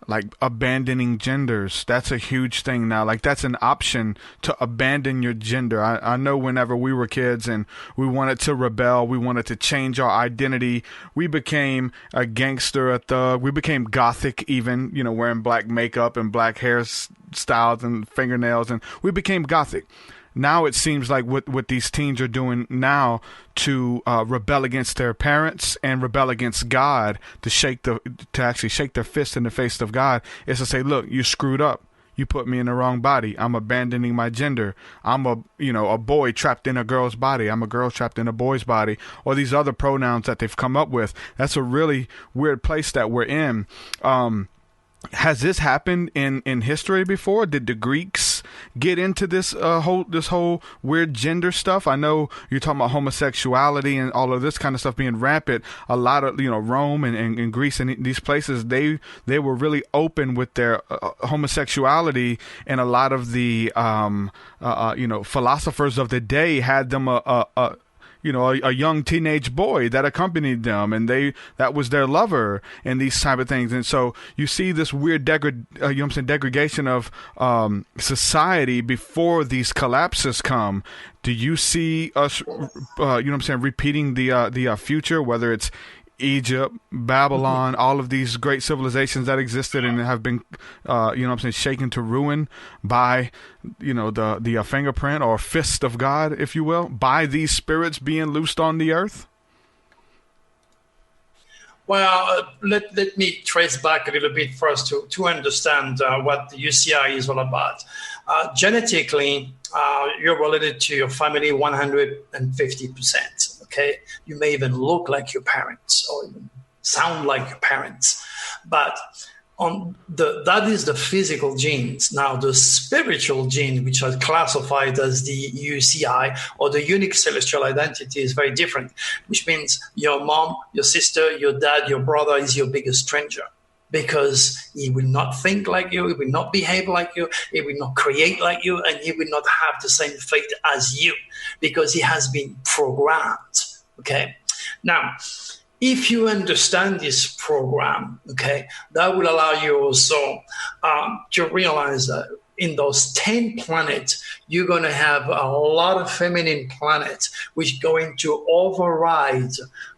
Like abandoning genders, that's a huge thing now. Like that's an option to abandon your gender. I know whenever we were kids and we wanted to rebel, we wanted to change our identity, we became a gangster, a thug, we became gothic even, wearing black makeup and black hairstyles and fingernails, and we became gothic. Now it seems like what these teens are doing now to rebel against their parents and rebel against God, to actually shake their fist in the face of God, is to say, look, you screwed up. You put me in the wrong body. I'm abandoning my gender. I'm a boy trapped in a girl's body. I'm a girl trapped in a boy's body. Or these other pronouns that they've come up with. That's a really weird place that we're in. Has this happened in history before? Did the Greeks get into this whole weird gender stuff? I know you're talking about homosexuality and all of this kind of stuff being rampant. A lot of Rome and Greece and these places, they were really open with their homosexuality, and a lot of the philosophers of the day had them a young teenage boy that accompanied them, and that was their lover, and these type of things. And so you see this weird degradation of society before these collapses come. Do you see us, repeating the future, whether it's Egypt, Babylon, all of these great civilizations that existed and have been, shaken to ruin by, the fingerprint or fist of God, if you will, by these spirits being loosed on the earth? Well, let me trace back a little bit first to understand what the UCI is all about. Genetically, you're related to your family 150%. Okay, you may even look like your parents or even sound like your parents, but that is the physical genes. Now, the spiritual gene, which are classified as the UCI or the unique celestial identity, is very different, which means your mom, your sister, your dad, your brother is your biggest stranger. Because he will not think like you, he will not behave like you, he will not create like you, and he will not have the same fate as you, because he has been programmed. Okay. Now, if you understand this program, okay, that will allow you also to realize that in those 10 planets, you're going to have a lot of feminine planets, which are going to override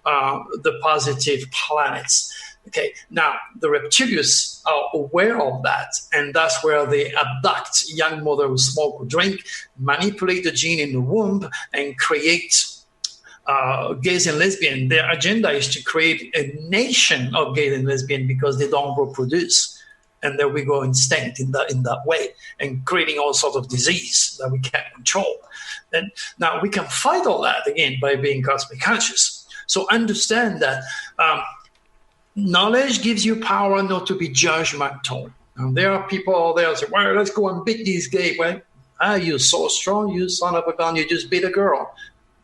the positive planets. Okay, now the reptilians are aware of that, and that's where they abduct young mothers who smoke or drink, manipulate the gene in the womb, and create gays and lesbians. Their agenda is to create a nation of gays and lesbians because they don't reproduce, and then we go extinct in that way, and creating all sorts of disease that we can't control. And now we can fight all that again by being cosmic conscious. So understand that. Knowledge gives you power not to be judgmental. And there are people out there who say, well, let's go and beat these gays. Well, you're so strong, you son of a gun, you just beat a girl.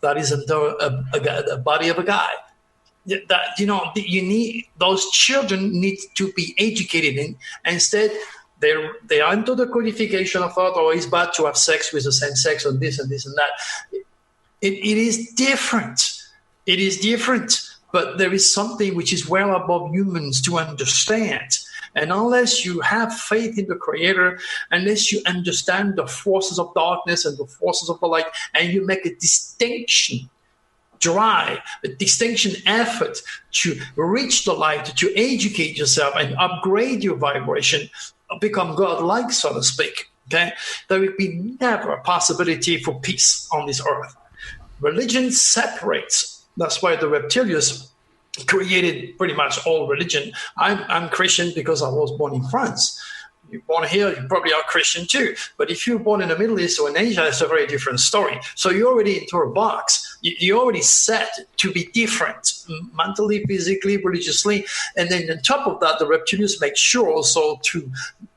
That isn't a body of a guy. That, you need, those children need to be educated in. Instead, they are into the codification of thought, or it's bad to have sex with the same sex, or this and this and that. It is different. It is different. But there is something which is well above humans to understand. And unless you have faith in the Creator, unless you understand the forces of darkness and the forces of the light, and you make a distinction, a distinction effort to reach the light, to educate yourself and upgrade your vibration, become God-like, so to speak, okay, there will be never a possibility for peace on this earth. Religion separates. That's why the reptilians created pretty much all religion. I'm Christian because I was born in France. You're born here, you probably are Christian too. But if you're born in the Middle East or in Asia, it's a very different story. So you're already into a box. You're already set to be different, mentally, physically, religiously. And then on top of that, the reptilians make sure also to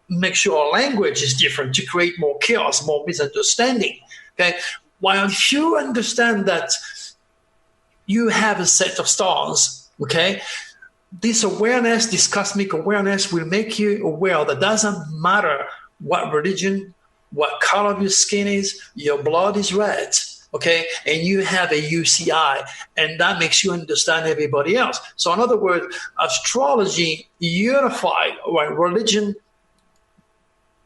make sure our language is different, to create more chaos, more misunderstanding. Okay? While if you understand that you have a set of stars, okay, this awareness, this cosmic awareness will make you aware that doesn't matter what religion, what color your skin is, your blood is red, okay, and you have a UCI, and that makes you understand everybody else. So in other words, astrology unified, while religion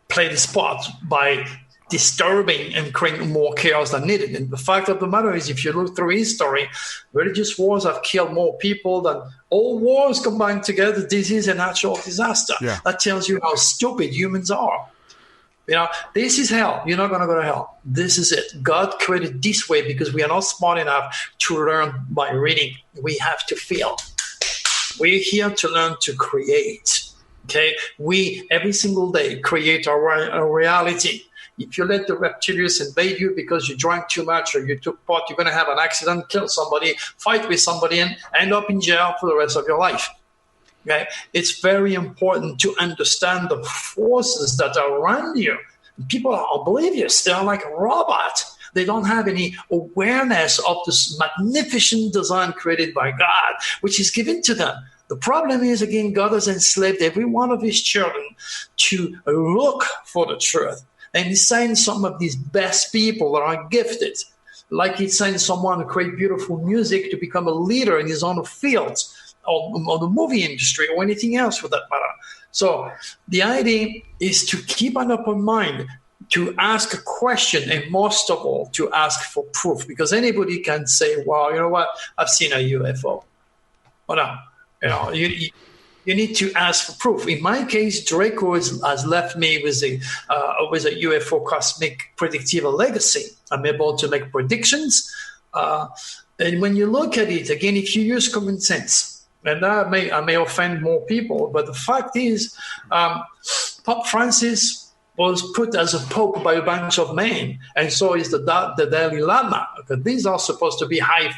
played its part by disturbing and creating more chaos than needed. And the fact of the matter is, if you look through history, religious wars have killed more people than all wars combined together, disease and natural disaster. Yeah. That tells you how stupid humans are. You know, this is hell. You're not going to go to hell. This is it. God created this way because we are not smart enough to learn by reading. We have to feel. We're here to learn to create. Okay? We, every single day, create our reality. If you let the reptilians invade you because you drank too much or you took pot, you're going to have an accident, kill somebody, fight with somebody, and end up in jail for the rest of your life. Okay? It's very important to understand the forces that are around you. People are oblivious. They're like a robot. They don't have any awareness of this magnificent design created by God, which is given to them. The problem is, again, God has enslaved every one of his children to look for the truth. And he sends some of these best people that are gifted, like he sends someone to create beautiful music to become a leader in his own field, or the movie industry, or anything else for that matter. So the idea is to keep an open mind, to ask a question, and most of all, to ask for proof, because anybody can say, well, you know what, I've seen a UFO. Well, no, you know, you need to ask for proof. In my case, Draco has left me with a UFO cosmic predictive legacy. I'm able to make predictions. And when you look at it, again, if you use common sense, and I may offend more people, but the fact is, Pope Francis was put as a pope by a bunch of men, and so is the Dalai Lama. Okay, these are supposed to be high,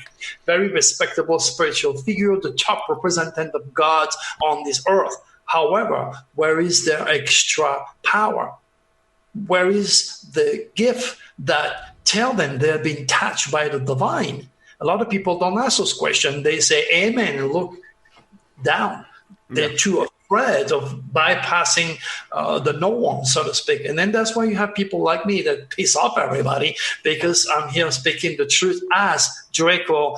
very respectable spiritual figure, the top representative of God on this earth. However, where is their extra power? Where is the gift that tell them they're being touched by the divine? A lot of people don't ask those questions. They say amen and look down. They're too afraid of bypassing the norm, so to speak. And then that's why you have people like me that piss off everybody, because I'm here speaking the truth as Draco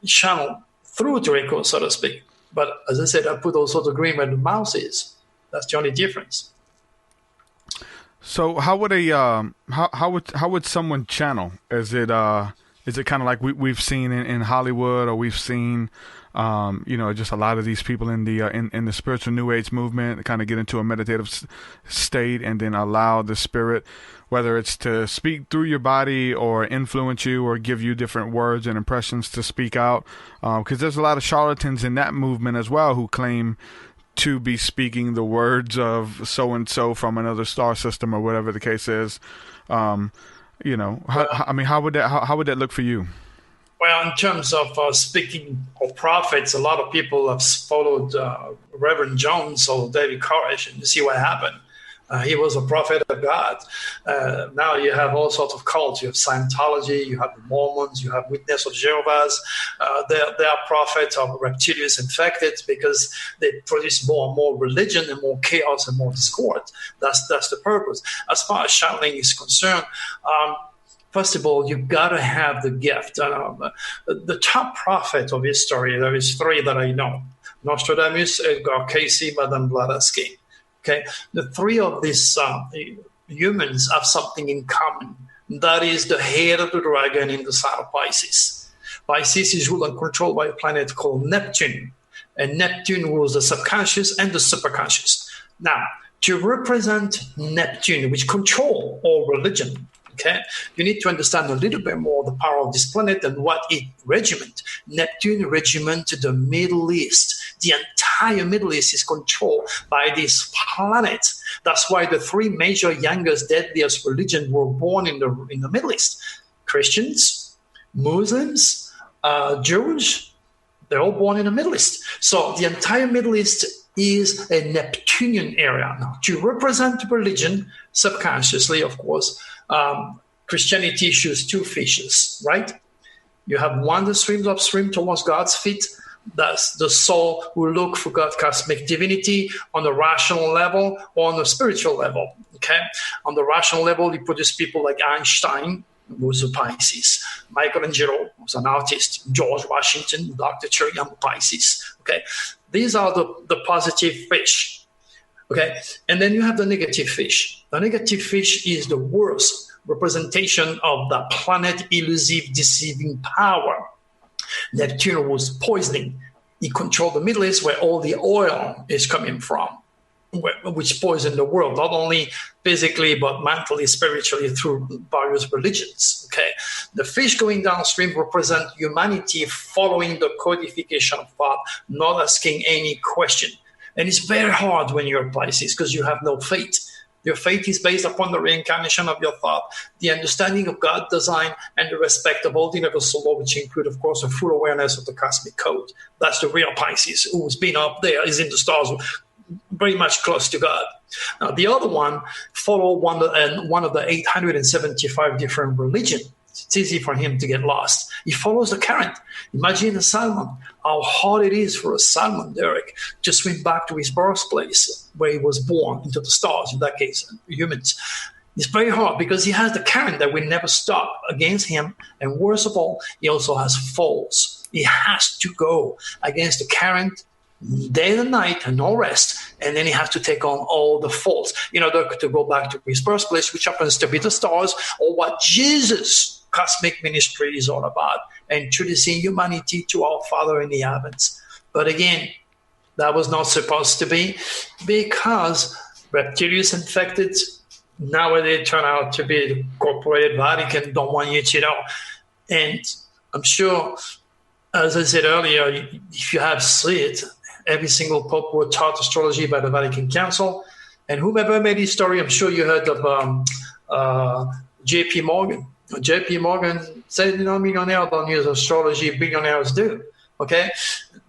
channel through Draco, so to speak. But as I said, I put also the green where the mouse is. That's the only difference. So how would how would someone channel? Is it kind of like we've seen in Hollywood, or we've seen just a lot of these people in the spiritual New Age movement kind of get into a meditative state and then allow the spirit, whether it's to speak through your body or influence you or give you different words and impressions to speak out, because there's a lot of charlatans in that movement as well who claim to be speaking the words of so and so from another star system or whatever the case is. How would that look for you? Well, in terms of speaking of prophets, a lot of people have followed Reverend Jones or David Koresh, and you see what happened. He was a prophet of God. Now you have all sorts of cults. You have Scientology, you have the Mormons, you have Witness of Jehovah's. They are prophets of reptilians infected because they produce more and more religion and more chaos and more discord. That's the purpose. As far as channeling is concerned, first of all, you've got to have the gift. The top prophet of history, there is three that I know: Nostradamus, Edgar Cayce, Madame Blavatsky. Okay, the three of these humans have something in common. That is the head of the dragon in the sign of Pisces. Pisces is ruled and controlled by a planet called Neptune. And Neptune rules the subconscious and the superconscious. Now, to represent Neptune, which control all religion, okay, you need to understand a little bit more the power of this planet and what it regiment. Neptune regiment the Middle East. The entire Middle East is controlled by this planet. That's why the three major youngest, deadliest religions were born in the Middle East. Christians, Muslims, Jews, they're all born in the Middle East. So the entire Middle East is a Neptunian area. Now, to represent religion, subconsciously, of course, Christianity shows two fishes, right? You have one that swims upstream towards God's feet. That's the soul who look for God's cosmic divinity on the rational level or on the spiritual level. Okay, on the rational level, you produce people like Einstein, who was a Pisces, Michelangelo, who was an artist, George Washington, Dr. Turi, I'm a Pisces. Okay, these are the positive fish. Okay, and then you have the negative fish. The negative fish is the worst representation of the planet elusive, deceiving power. Neptune was poisoning. He controlled the Middle East, where all the oil is coming from, which poisoned the world, not only physically, but mentally, spiritually, through various religions. Okay, the fish going downstream represent humanity following the codification of thought, not asking any question. And it's very hard when you're Pisces because you have no faith. Your faith is based upon the reincarnation of your thought, the understanding of God's design, and the respect of all the universal law, which include, of course, a full awareness of the cosmic code. That's the real Pisces, who's been up there, is in the stars, very much close to God. Now, the other one follow one of the 875 different religions. It's easy for him to get lost. He follows the current. Imagine a salmon, how hard it is for a salmon, Derek, to swim back to his birthplace where he was born, into the stars, in that case, humans. It's very hard because he has the current that will never stop against him. And worst of all, he also has faults. He has to go against the current day and night and no rest, and then he has to take on all the faults in order to go back to his birthplace, which happens to be the stars, or what Jesus' cosmic ministry is all about, introducing humanity to our Father in the heavens. But again, that was not supposed to be, because reptilians infected nowadays turn out to be the corporate Vatican don't want you to know. And I'm sure, as I said earlier, if you have seen it, every single pope was taught astrology by the Vatican Council. And whoever made this story, I'm sure you heard of J.P. Morgan. J.P. Morgan said, millionaires don't use astrology, billionaires do. Okay?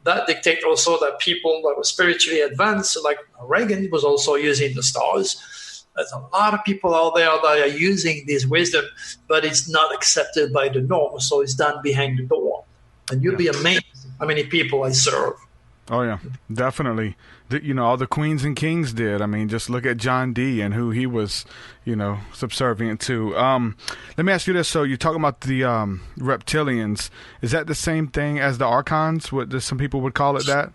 That dictates also that people that were spiritually advanced, like Reagan, was also using the stars. There's a lot of people out there that are using this wisdom, but it's not accepted by the norm, so it's done behind the door. And you'll be amazed how many people I serve. Oh, yeah, definitely. All the queens and kings did. I mean, just look at John D. and who he was, subservient to. Let me ask you this. So you're talking about the reptilians. Is that the same thing as the archons? What some people would call it that?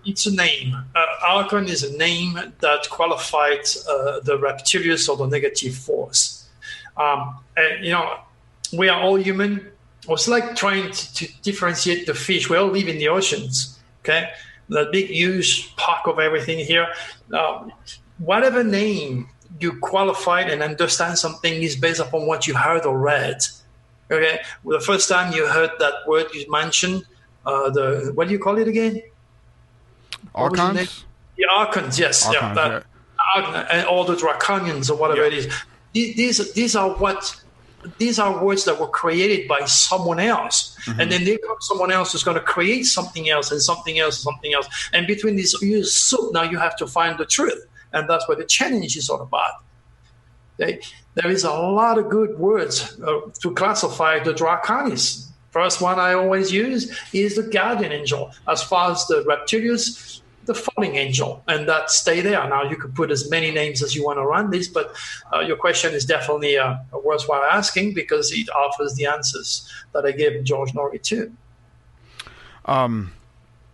It's a name. Archon is a name that qualified the reptilians or the negative force. We are all human. It's like trying to differentiate the fish. We all live in the oceans, okay? The big, huge park of everything here. Whatever name you qualified and understand something is based upon what you heard or read. Okay? Well, the first time you heard that word you mentioned, what do you call it again? Archons? The archons, yes. Archons, and all the draconians or whatever it is. These are words that were created by someone else. Mm-hmm. And then there comes someone else who's going to create something else and something else and something else. And between these soup, now you have to find the truth. And that's what the challenge is all about. Okay? There is a lot of good words to classify the draconis. First one I always use is the guardian angel. As far as the reptilians, the falling angel, and that stay there. Now you could put as many names as you want to run this, but your question is definitely a worthwhile asking because it offers the answers that I gave George Norrie too.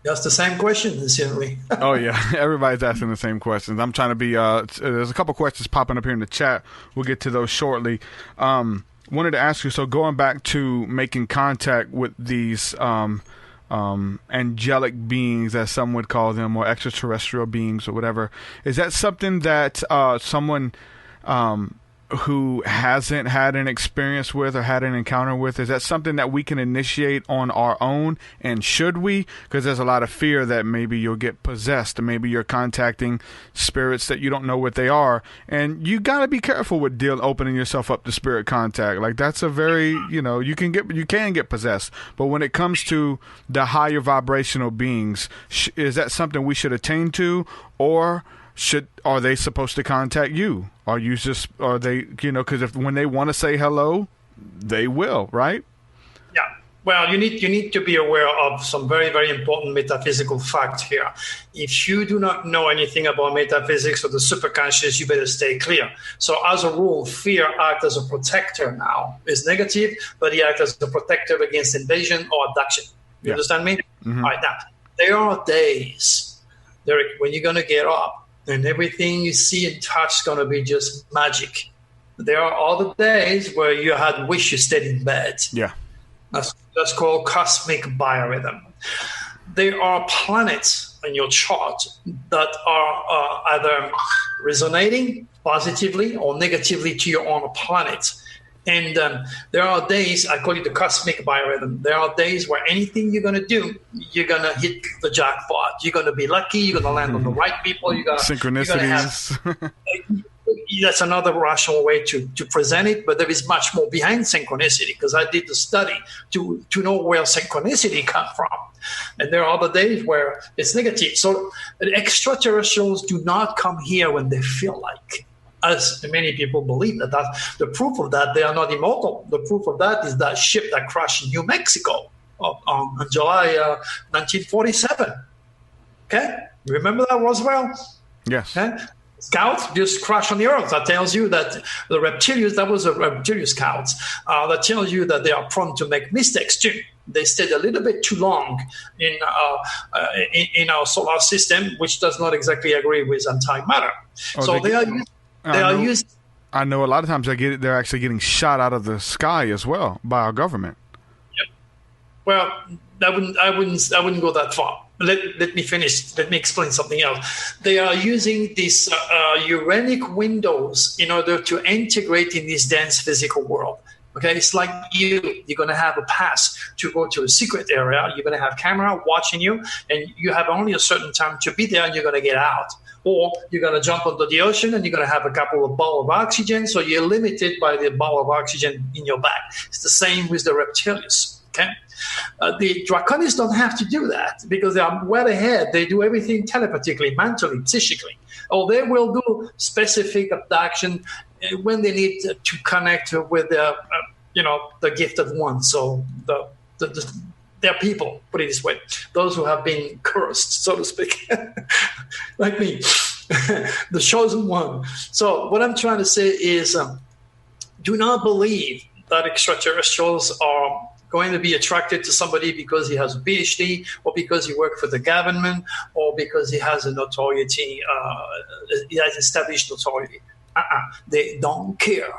That's the same question, incidentally. Oh yeah, everybody's asking the same questions. I'm trying to be. There's a couple questions popping up here in the chat. We'll get to those shortly. Wanted to ask you. So going back to making contact with these angelic beings, as some would call them, or extraterrestrial beings, or whatever, is that something that someone who hasn't had an experience with or had an encounter with, is that something that we can initiate on our own, and should we? Because there's a lot of fear that maybe you'll get possessed, or maybe you're contacting spirits that you don't know what they are, and you got to be careful with opening yourself up to spirit contact. Like, that's a very, you can get possessed, but when it comes to the higher vibrational beings, is that something we should attain to, or are they supposed to contact you? Are they, because when they want to say hello, they will, right? Yeah. Well, you need to be aware of some very, very important metaphysical fact here. If you do not know anything about metaphysics or the superconscious, you better stay clear. So as a rule, fear acts as a protector now. It's negative, but it acts as a protector against invasion or abduction. You understand me? Mm-hmm. All right. Now, there are days, Derek, when you're going to get up, and everything you see and touch is going to be just magic. There are other days where you had wish you stayed in bed. Yeah. That's called cosmic biorhythm. There are planets in your chart that are either resonating positively or negatively to your own planet. And there are days, I call it the cosmic biorhythm. There are days where anything you're going to do, you're going to hit the jackpot. You're going to be lucky. You're going to land on the right people. You're going to synchronicities. That's another rational way to present it, but there is much more behind synchronicity, because I did the study to know where synchronicity comes from. And there are other days where it's negative. So extraterrestrials do not come here when they feel like, as many people believe. That the proof of that, they are not immortal. The proof of that is that ship that crashed in New Mexico on July 1947. Okay? Remember that, Roswell? Yes. Okay? Scout just crashed on the Earth. That tells you that the reptilians, that was a reptilian scouts, that tells you that they are prone to make mistakes too. They stayed a little bit too long in our solar system, which does not exactly agree with antimatter. So they are used. I know a lot of times they're actually getting shot out of the sky as well by our government. Yep. Well, I wouldn't go that far. Let me finish. Let me explain something else. They are using these uranic windows in order to integrate in this dense physical world. Okay, it's like you're going to have a pass to go to a secret area. You're going to have camera watching you, and you have only a certain time to be there, and you're going to get out. Or you're going to jump into the ocean, and you're going to have a couple of balls of oxygen, so you're limited by the ball of oxygen in your back. It's the same with the reptilians. Okay, the draconians don't have to do that because they are well ahead. They do everything telepathically, mentally, psychically. Or they will do specific abduction when they need to connect with the gifted ones. So they're people, put it this way, those who have been cursed, so to speak, like me, the chosen one. So what I'm trying to say is, do not believe that extraterrestrials are going to be attracted to somebody because he has a PhD, or because he worked for the government, or because he has a notoriety, he has established notoriety. They don't care.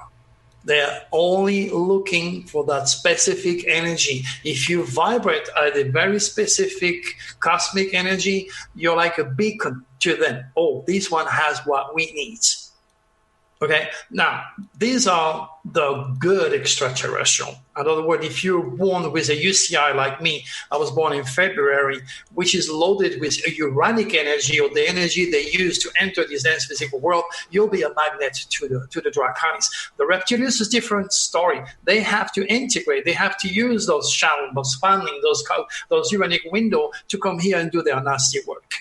They're only looking for that specific energy. If you vibrate at a very specific cosmic energy, you're like a beacon to them. Oh, this one has what we need. Okay, now these are the good extraterrestrial. In other words, if you're born with a UCI like me, I was born in February, which is loaded with a uranic energy, or the energy they use to enter this dense physical world, you'll be a magnet to the draconians. The reptilians is a different story. They have to integrate. They have to use those channels, those funneling, those uranic window to come here and do their nasty work.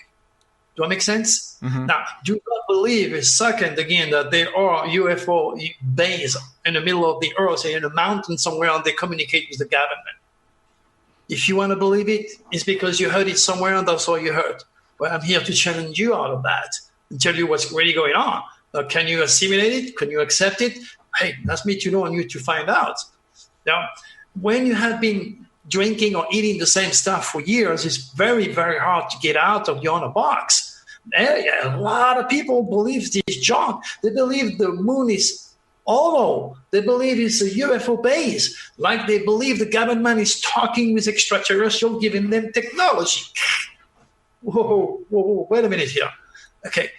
Do that make sense? Mm-hmm. Now, do not believe a second again that there are UFO bases in the middle of the earth, in a mountain somewhere, and they communicate with the government. If you want to believe it, it's because you heard it somewhere and that's all you heard. Well, I'm here to challenge you out of that and tell you what's really going on. Can you assimilate it? Can you accept it? Hey, that's me to know and you to find out. Now, when you have been drinking or eating the same stuff for years, it's very, very hard to get out of your own box. A lot of people believe this junk. They believe the moon is hollow. They believe it's a UFO base. Like they believe the government is talking with extraterrestrial, giving them technology. Whoa, wait a minute here. Okay.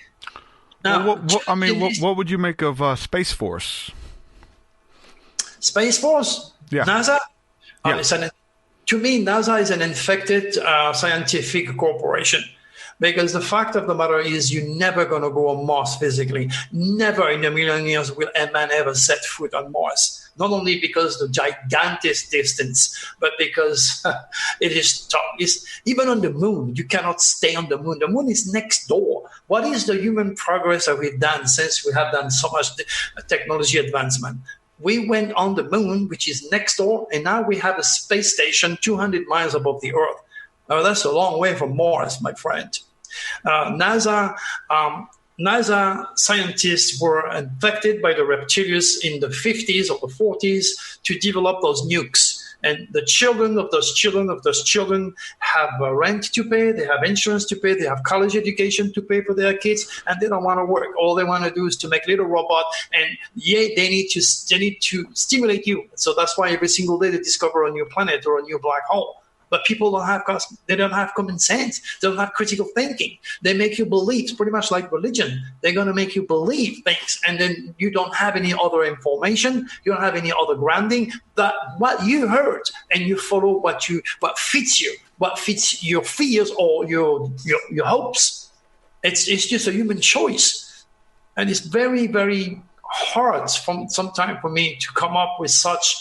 Now, what would you make of Space Force? Space Force? Yeah. NASA? Yeah. To me, NASA is an infected scientific corporation. Because the fact of the matter is you're never going to go on Mars physically. Never in a million years will a man ever set foot on Mars. Not only because the gigantic distance, but because it is tough. Even on the moon, you cannot stay on the moon. The moon is next door. What is the human progress that we've done since we have done so much technology advancement? We went on the moon, which is next door, and now we have a space station 200 miles above the Earth. Now, that's a long way from Mars, my friend. NASA scientists were infected by the reptilians in the 50s or the 40s to develop those nukes. And the children of those children have rent to pay, they have insurance to pay, they have college education to pay for their kids, and they don't want to work. All they want to do is to make a little robot, and they need to stimulate you. So that's why every single day they discover a new planet or a new black hole. But people don't have common sense. They don't have critical thinking. They make you believe. It's pretty much like religion. They're going to make you believe things, and then you don't have any other information. You don't have any other grounding. That what you heard, and you follow what fits you, what fits your fears or your hopes. It's just a human choice, and it's very, very hard sometimes for me to come up with such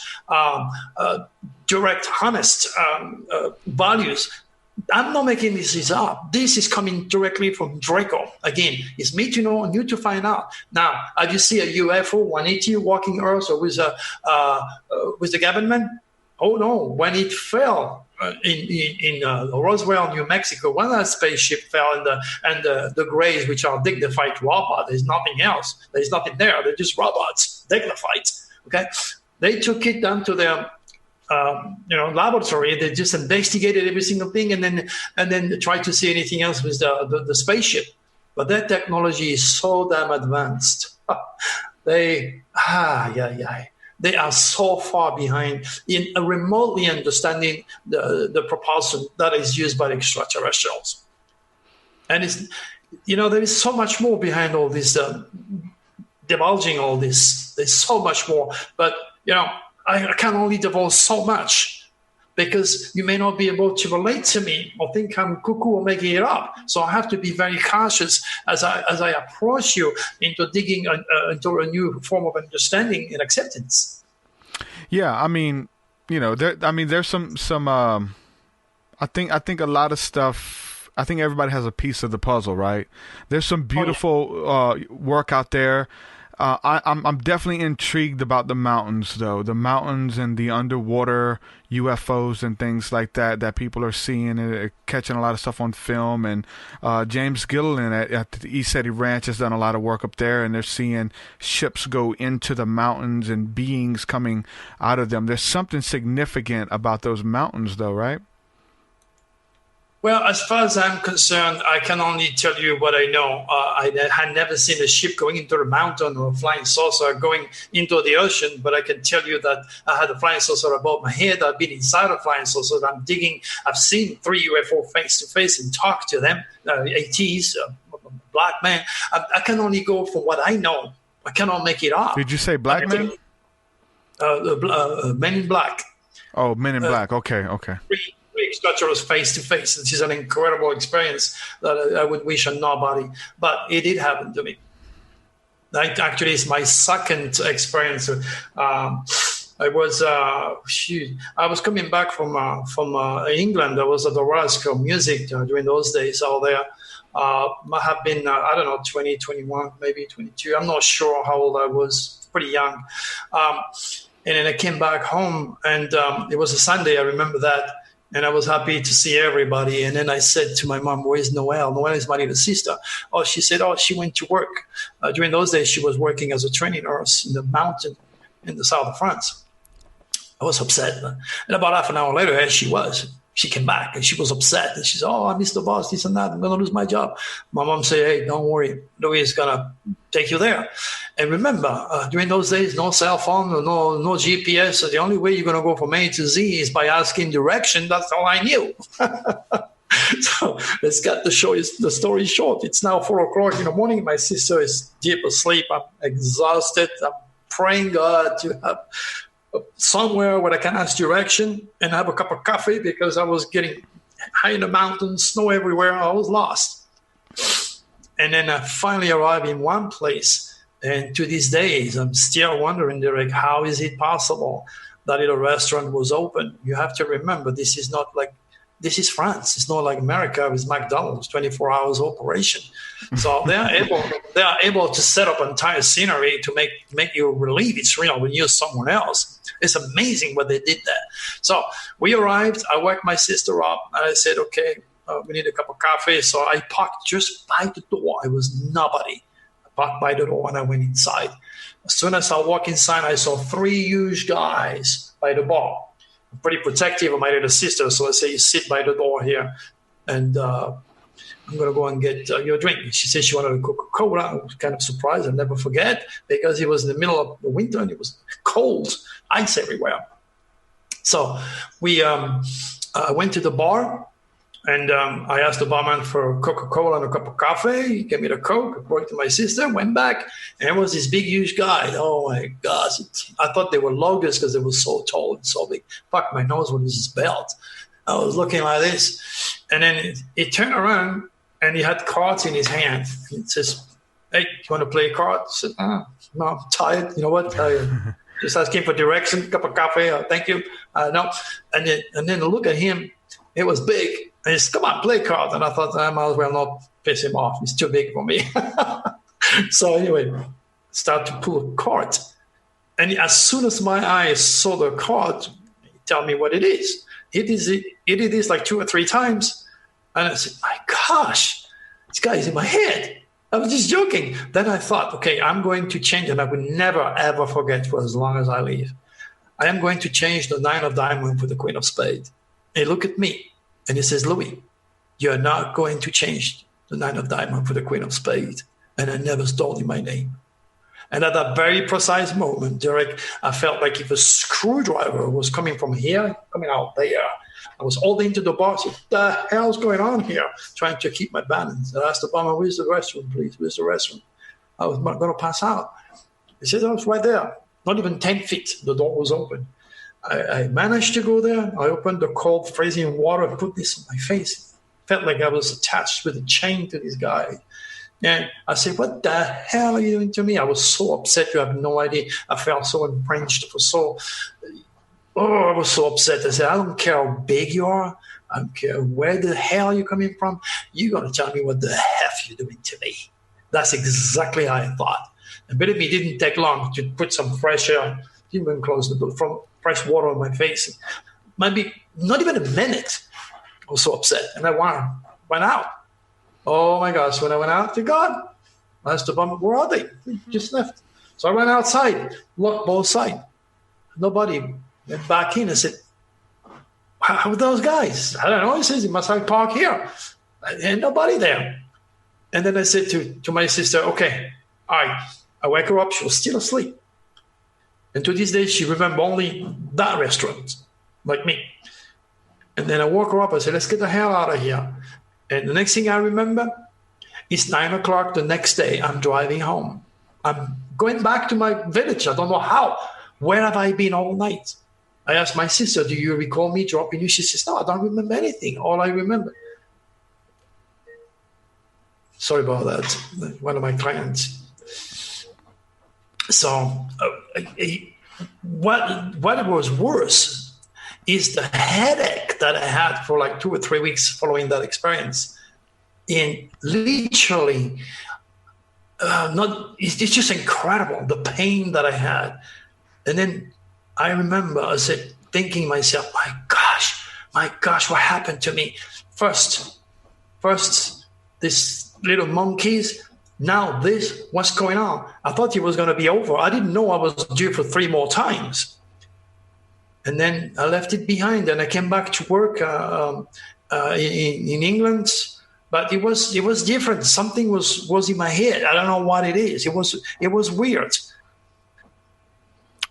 direct, honest values. I'm not making this up. This is coming directly from Draco. Again, it's me to know and you to find out. Now, have you see a UFO, an E.T. walking Earth or with the government? Oh no! When it fell in Roswell, New Mexico, when that spaceship fell, and the Greys, which are dignified robots, there's nothing else. There's nothing there. They're just robots, dignified. Okay, they took it down to their laboratory. They just investigated every single thing, and then tried to see anything else with the spaceship. But that technology is so damn advanced. They are so far behind in remotely understanding the propulsion that is used by the extraterrestrials. And there is so much more behind all this, divulging all this. There's so much more, but I can only divulge so much because you may not be able to relate to me or think I'm cuckoo or making it up. So I have to be very cautious as I approach you into digging into a new form of understanding and acceptance. Yeah, I mean, there's some. I think a lot of stuff. I think everybody has a piece of the puzzle, right? There's some beautiful work out there. I'm definitely intrigued about the mountains, though. The mountains and the underwater UFOs and things like that people are seeing and catching a lot of stuff on film. And James Gilliland at the E.T Ranch has done a lot of work up there, and they're seeing ships go into the mountains and beings coming out of them. There's something significant about those mountains, though, right? Well, as far as I'm concerned, I can only tell you what I know. I had never seen a ship going into the mountain or a flying saucer going into the ocean, but I can tell you that I had a flying saucer above my head. I've been inside a flying saucer. I'm digging. I've seen 3 UFO face-to-face and talked to them, ETs, black man. I can only go for what I know. I cannot make it up. Did you say black men? Men in black. Oh, Men in Black. Okay. Extraterrestrials face to face. This is an incredible experience that I would wish on nobody, but it did happen to me. Actually, it's my second experience. I was coming back from England. I was at the Royal School of Music during those days out there. I have been, 20, 21, maybe 22. I'm not sure how old I was. Pretty young. And then I came back home, and it was a Sunday. I remember that. And I was happy to see everybody. And then I said to my mom, "Where's Noelle? Noelle is my little sister." Oh, she said, she went to work. During those days, she was working as a training nurse in the mountain in the south of France. I was upset. And about half an hour later, as she came back and she was upset. And she said, oh, I missed the bus, this and that. I'm going to lose my job. My mom said, hey, don't worry. Louis is going to take you there. And remember, during those days, no cell phone, no GPS. So the only way you're going to go from A to Z is by asking direction. That's all I knew. So let's cut the story short. It's now 4:00 in the morning. My sister is deep asleep. I'm exhausted. I'm praying God to have somewhere where I can ask direction and have a cup of coffee because I was getting high in the mountains, snow everywhere. I was lost. And then I finally arrived in one place. And to these days, I'm still wondering, Derek, how is it possible that a restaurant was open? You have to remember, this is France. It's not like America with McDonald's, 24 hours operation. So they are able to set up entire scenery to make you believe it's real when you're someone else. It's amazing what they did there. So we arrived. I woke my sister up, and I said, okay, we need a cup of coffee. So I parked just by the door. It was nobody. I parked by the door, and I went inside. As soon as I walked inside, I saw 3 huge guys by the bar. I'm pretty protective of my little sister, so I say, you sit by the door here, and I'm going to go and get your drink. She said she wanted a Coca-Cola. I was kind of surprised. I'll never forget, because it was in the middle of the winter, and it was cold, ice everywhere. So we went to the bar, and I asked the barman for a Coca-Cola and a cup of coffee. He gave me the Coke. I brought it to my sister, went back, and it was this big, huge guy. Oh, my gosh. I thought they were loggers because they were so tall and so big. Fuck, my nose was his belt. I was looking like this. And then he turned around, and he had cards in his hand. He says, hey, you want to play a card? I said, no, I'm tired. You know what? Just asking for direction, cup of coffee. Thank you. No. And then look at him. It was big. And he said, come on, play cards. And I thought, I might as well not piss him off. He's too big for me. So anyway, start to pull a card. And as soon as my eyes saw the card, he tell me what it is. He did this like 2 or 3 times. And I said, my gosh, this guy is in my head. I was just joking. Then I thought, okay, I'm going to change, and I will never, ever forget for as long as I live. I am going to change the 9 of diamond for the Queen of Spades. And he looked at me, and he says, Louis, you're not going to change the 9 of diamond for the Queen of Spades. And I never told him my name. And at that very precise moment, Derek, I felt like if a screwdriver was coming from here, coming out there. I was holding to the bar. I said, what the hell's going on here? Trying to keep my balance. I asked the barman, where's the restroom, please? Where's the restroom? I was going to pass out. He said, oh, it's right there. Not even 10 feet. The door was open. I managed to go there. I opened the cold, freezing water and put this on my face. Felt like I was attached with a chain to this guy. And I said, what the hell are you doing to me? I was so upset. You have no idea. I felt so impinged I was so upset. I said, I don't care how big you are. I don't care where the hell you're coming from. You're going to tell me what the F you're doing to me. That's exactly how I thought. And believe me, it didn't take long to put some fresh air, even close the door, from fresh water on my face. Maybe not even a minute. I was so upset. And I went out. Oh, my gosh. When I went out to God, I asked the bum, where are they? They just left. So I ran outside, looked both sides. Nobody. Went back in and said, how are those guys? I don't know. He says, he must have parked here. And nobody there. And then I said to my sister, okay, all right. I wake her up. She was still asleep. And to this day, she remembered only that restaurant, like me. And then I woke her up. I said, let's get the hell out of here. And the next thing I remember is 9 o'clock the next day. I'm driving home. I'm going back to my village. I don't know how. Where have I been all night? I asked my sister, do you recall me dropping you? She says, no, I don't remember anything. All I remember. Sorry about that. One of my clients. So what was worse is the headache that I had for like 2 or 3 weeks following that experience. And literally, it's just incredible, the pain that I had. And then I remember, I said, thinking myself, my gosh, what happened to me? First, this little monkeys. Now this, what's going on? I thought it was going to be over. I didn't know I was due for 3 more times. And then I left it behind, and I came back to work in England. But it was different. Something was in my head. I don't know what it is. It was weird.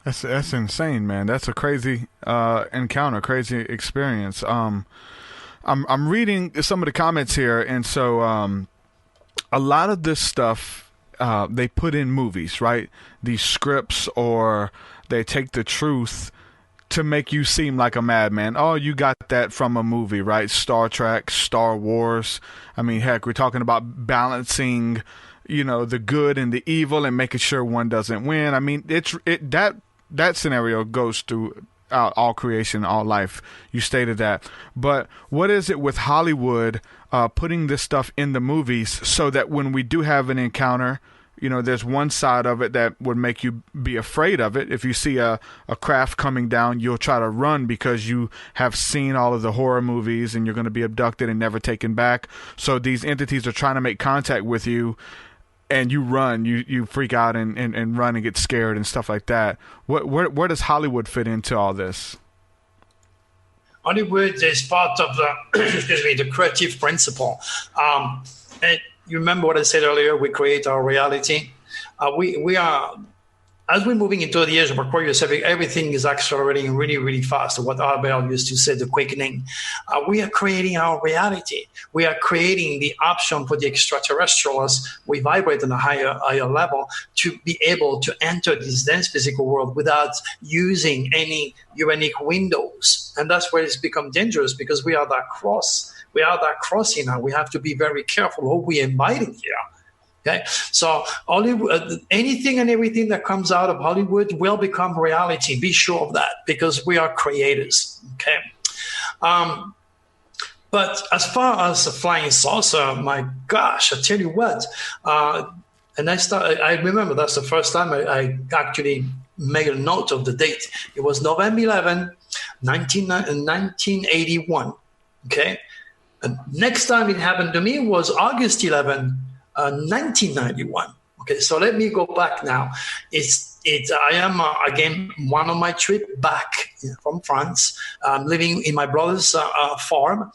That's insane, man. That's a crazy encounter, crazy experience. I'm reading some of the comments here, and so a lot of this stuff they put in movies, right? These scripts, or they take the truth to make you seem like a madman. Oh, you got that from a movie, right? Star Trek, Star Wars. I mean, heck, we're talking about balancing, the good and the evil and making sure one doesn't win. I mean, that scenario goes throughout all creation, all life. You stated that. But what is it with Hollywood putting this stuff in the movies so that when we do have an encounter, there's one side of it that would make you be afraid of it. If you see a craft coming down, you'll try to run because you have seen all of the horror movies and you're going to be abducted and never taken back. So these entities are trying to make contact with you, and you run, you freak out and run and get scared and stuff like that. Where does Hollywood fit into all this? Hollywood is part of the creative principle. And you remember what I said earlier? We create our reality. We are, as we're moving into the age of Aquarius, everything is accelerating really, really fast. What Albert used to say, the quickening. We are creating our reality. We are creating the option for the extraterrestrials. We vibrate on a higher level to be able to enter this dense physical world without using any unique windows. And that's where it's become dangerous, because we are that crossing now. We have to be very careful who we inviting here. Okay, so Hollywood, anything and everything that comes out of Hollywood will become reality. Be sure of that, because we are creators. Okay, but as far as the flying saucer, my gosh, I tell you what. And I remember that's the first time I actually made a note of the date. It was November 11, 1981. Okay, and next time it happened to me was August 11. 1991. Okay, so let me go back now. I am again one of my trip back from France. I'm living in my brother's farm.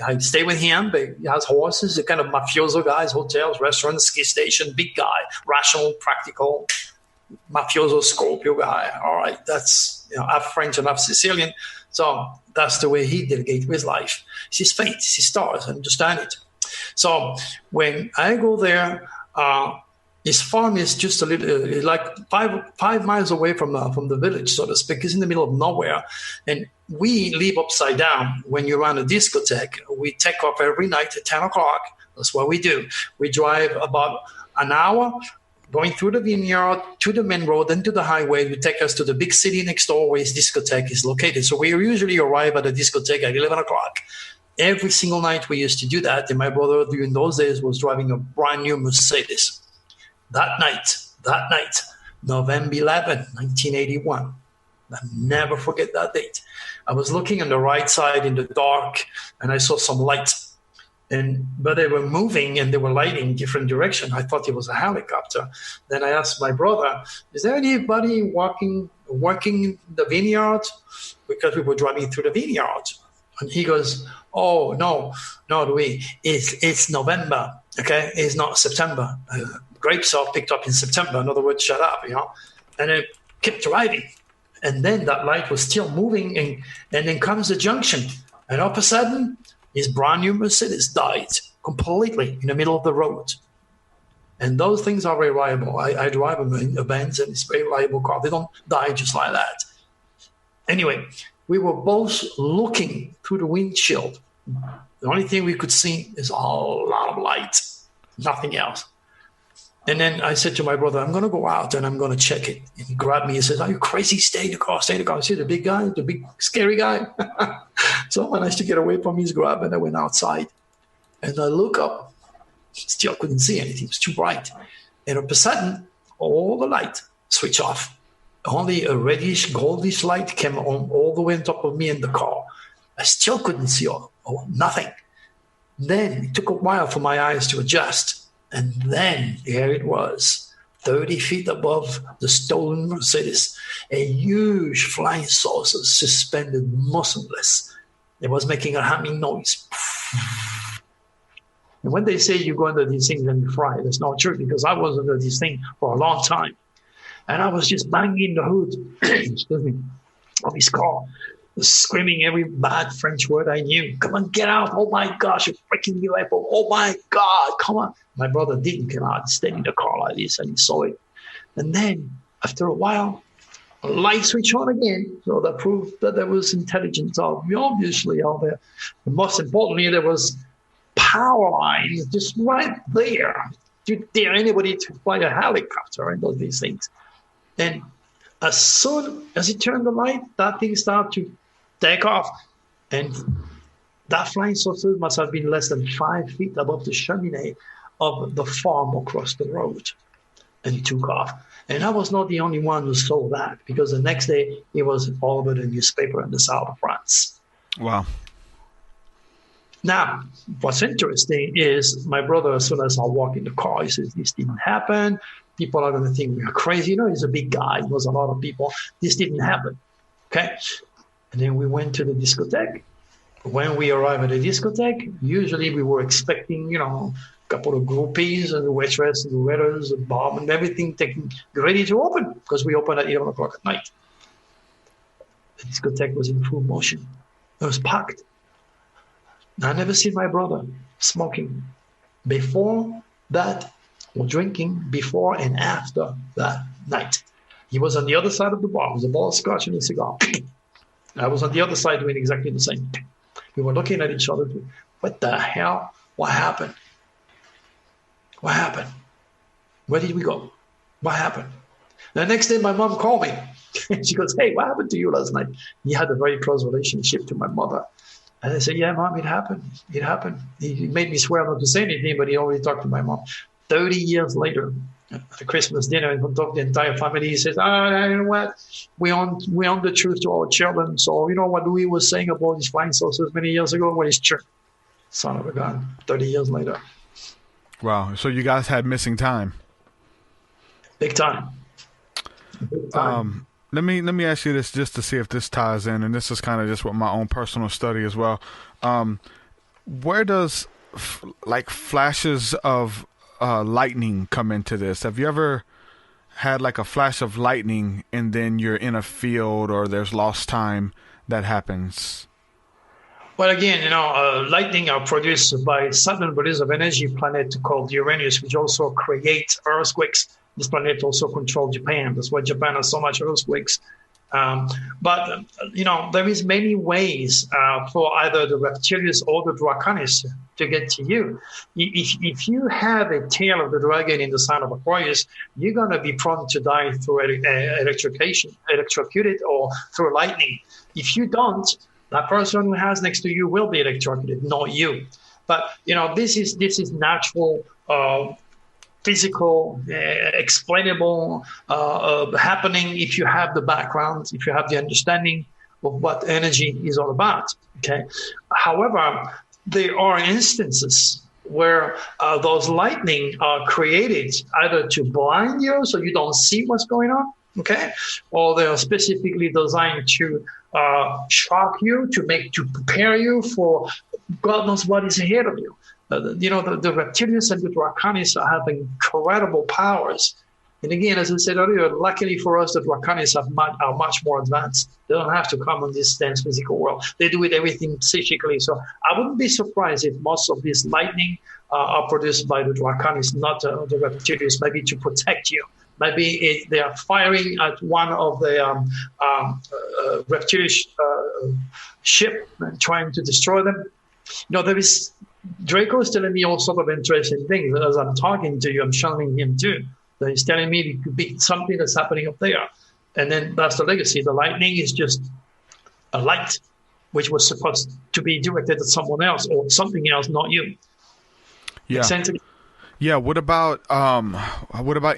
I stay with him. But he has horses. The kind of mafioso guys, hotels, restaurants, ski station. Big guy, rational, practical, mafioso Scorpio guy. All right, that's half French and half Sicilian. So that's the way he delegates his life. It's his fate. It's his stars. I understand it. So when I go there, his farm is just a little, like 5 miles away from the village, so to speak. It's in the middle of nowhere, and we live upside down. When you run a discotheque, we take off every night at 10 o'clock. That's what we do. We drive about an hour, going through the vineyard to the main road and to the highway. You take us to the big city next door where his discotheque is located. So we usually arrive at the discotheque at 11 o'clock. Every single night we used to do that, and my brother during those days was driving a brand new Mercedes. That night, November 11, 1981, I'll never forget that date. I was looking on the right side in the dark, and I saw some lights, but they were moving and they were lighting in different direction. I thought it was a helicopter. Then I asked my brother, "Is there anybody working the vineyard?" Because we were driving through the vineyard. And he goes, "Oh, no, Louis, it's November, okay? It's not September. Grapes are picked up in September. In other words, shut up, And I kept driving. And then that light was still moving, and then comes the junction. And all of a sudden, his brand new Mercedes died completely in the middle of the road. And those things are very reliable. I drive them in a Benz, and it's a very reliable car. They don't die just like that. Anyway, we were both looking through the windshield. The only thing we could see is a whole lot of light, nothing else. And then I said to my brother, "I'm going to go out and I'm going to check it." And he grabbed me and says, "Are you crazy? Stay in the car, stay in the car." I see the big guy, the big scary guy. So I managed to get away from his grab, and I went outside. And I look up, still couldn't see anything. It was too bright. And all of a sudden, all the light switched off. Only a reddish, goldish light came on all the way on top of me in the car. I still couldn't see nothing. Then it took a while for my eyes to adjust. And then there it was, 30 feet above the stolen Mercedes, a huge flying saucer suspended motionless. It was making a humming noise. And when they say you go under these things and you fry, that's not true, because I was under this thing for a long time. And I was just banging the hood, excuse me, of his car, screaming every bad French word I knew. Come on, get out. Oh my gosh, a freaking UFO. Oh my God, come on. My brother didn't come out. He stayed in the car like this and he saw it. And then after a while, a light switch on again. So that proved that there was intelligence obviously out there. And most importantly, there was power lines just right there. You dare anybody to fly a helicopter and all these things. And as soon as he turned the light, that thing started to take off. And that flying saucer must have been less than 5 feet above the chimney of the farm across the road. And he took off. And I was not the only one who saw that, because the next day it was all over the newspaper in the south of France. Wow. Now, what's interesting is my brother, as soon as I walk in the car, he says, this didn't happen. People are going to think we are crazy. You know, he's a big guy. He knows a lot of people. This didn't happen. Okay? And then we went to the discotheque. When we arrived at the discotheque, usually we were expecting, a couple of groupies and the waitress and the waiters, the bar and everything ready to open, because we opened at 11 o'clock at night. The discotheque was in full motion. It was packed. I never seen my brother smoking before that or drinking before and after that night. He was on the other side of the bar with a ball of scotch and a cigar. I was on the other side doing exactly the same. We were looking at each other. What the hell? What happened? What happened? Where did we go? What happened? The next day, my mom called me. She goes, hey, what happened to you last night? He had a very close relationship to my mother. And I said, yeah, Mom, it happened. It happened. He made me swear not to say anything, but he already talked to my mom. 30 years later, at the Christmas dinner in front of the entire family, he says, you know what? We own the truth to our children. So, what Louis was saying about these flying saucers many years ago? Well, it's true. Son of a gun, 30 years later. Wow. So you guys had missing time. Big time. Big time. Let me ask you this just to see if this ties in, and this is kind of just with my own personal study as well. Where does flashes of lightning come into this? Have you ever had like a flash of lightning and then you're in a field or there's lost time that happens? Well, again, lightning are produced by sudden release of energy planet called Uranus, which also creates earthquakes. This planet also controls Japan. That's why Japan has so much earthquakes. But there is many ways for either the reptilians or the draconis to get to you. If you have a tail of the dragon in the sign of Aquarius, you're going to be prone to die through electrocuted or through lightning. If you don't, that person who has next to you will be electrocuted, not you. But this is natural, physical, explainable happening if you have the background, if you have the understanding of what energy is all about. Okay. However, there are instances where those lightning are created either to blind you so you don't see what's going on, okay, or they are specifically designed to shock you, to prepare you for God knows what is ahead of you. The reptilians and the draconis have incredible powers. And again, as I said earlier, luckily for us, the draconis are much more advanced. They don't have to come on this dense physical world. They do it everything psychically. So I wouldn't be surprised if most of this lightning are produced by the draconis, not the reptilians, maybe to protect you. Maybe they are firing at one of the reptilian ship and trying to destroy them. There is Draco is telling me all sorts of interesting things. As I'm talking to you, I'm channeling him too. So he's telling me it could be something that's happening up there. And then that's the legacy. The lightning is just a light, which was supposed to be directed at someone else or something else, not you. Yeah. Yeah. What about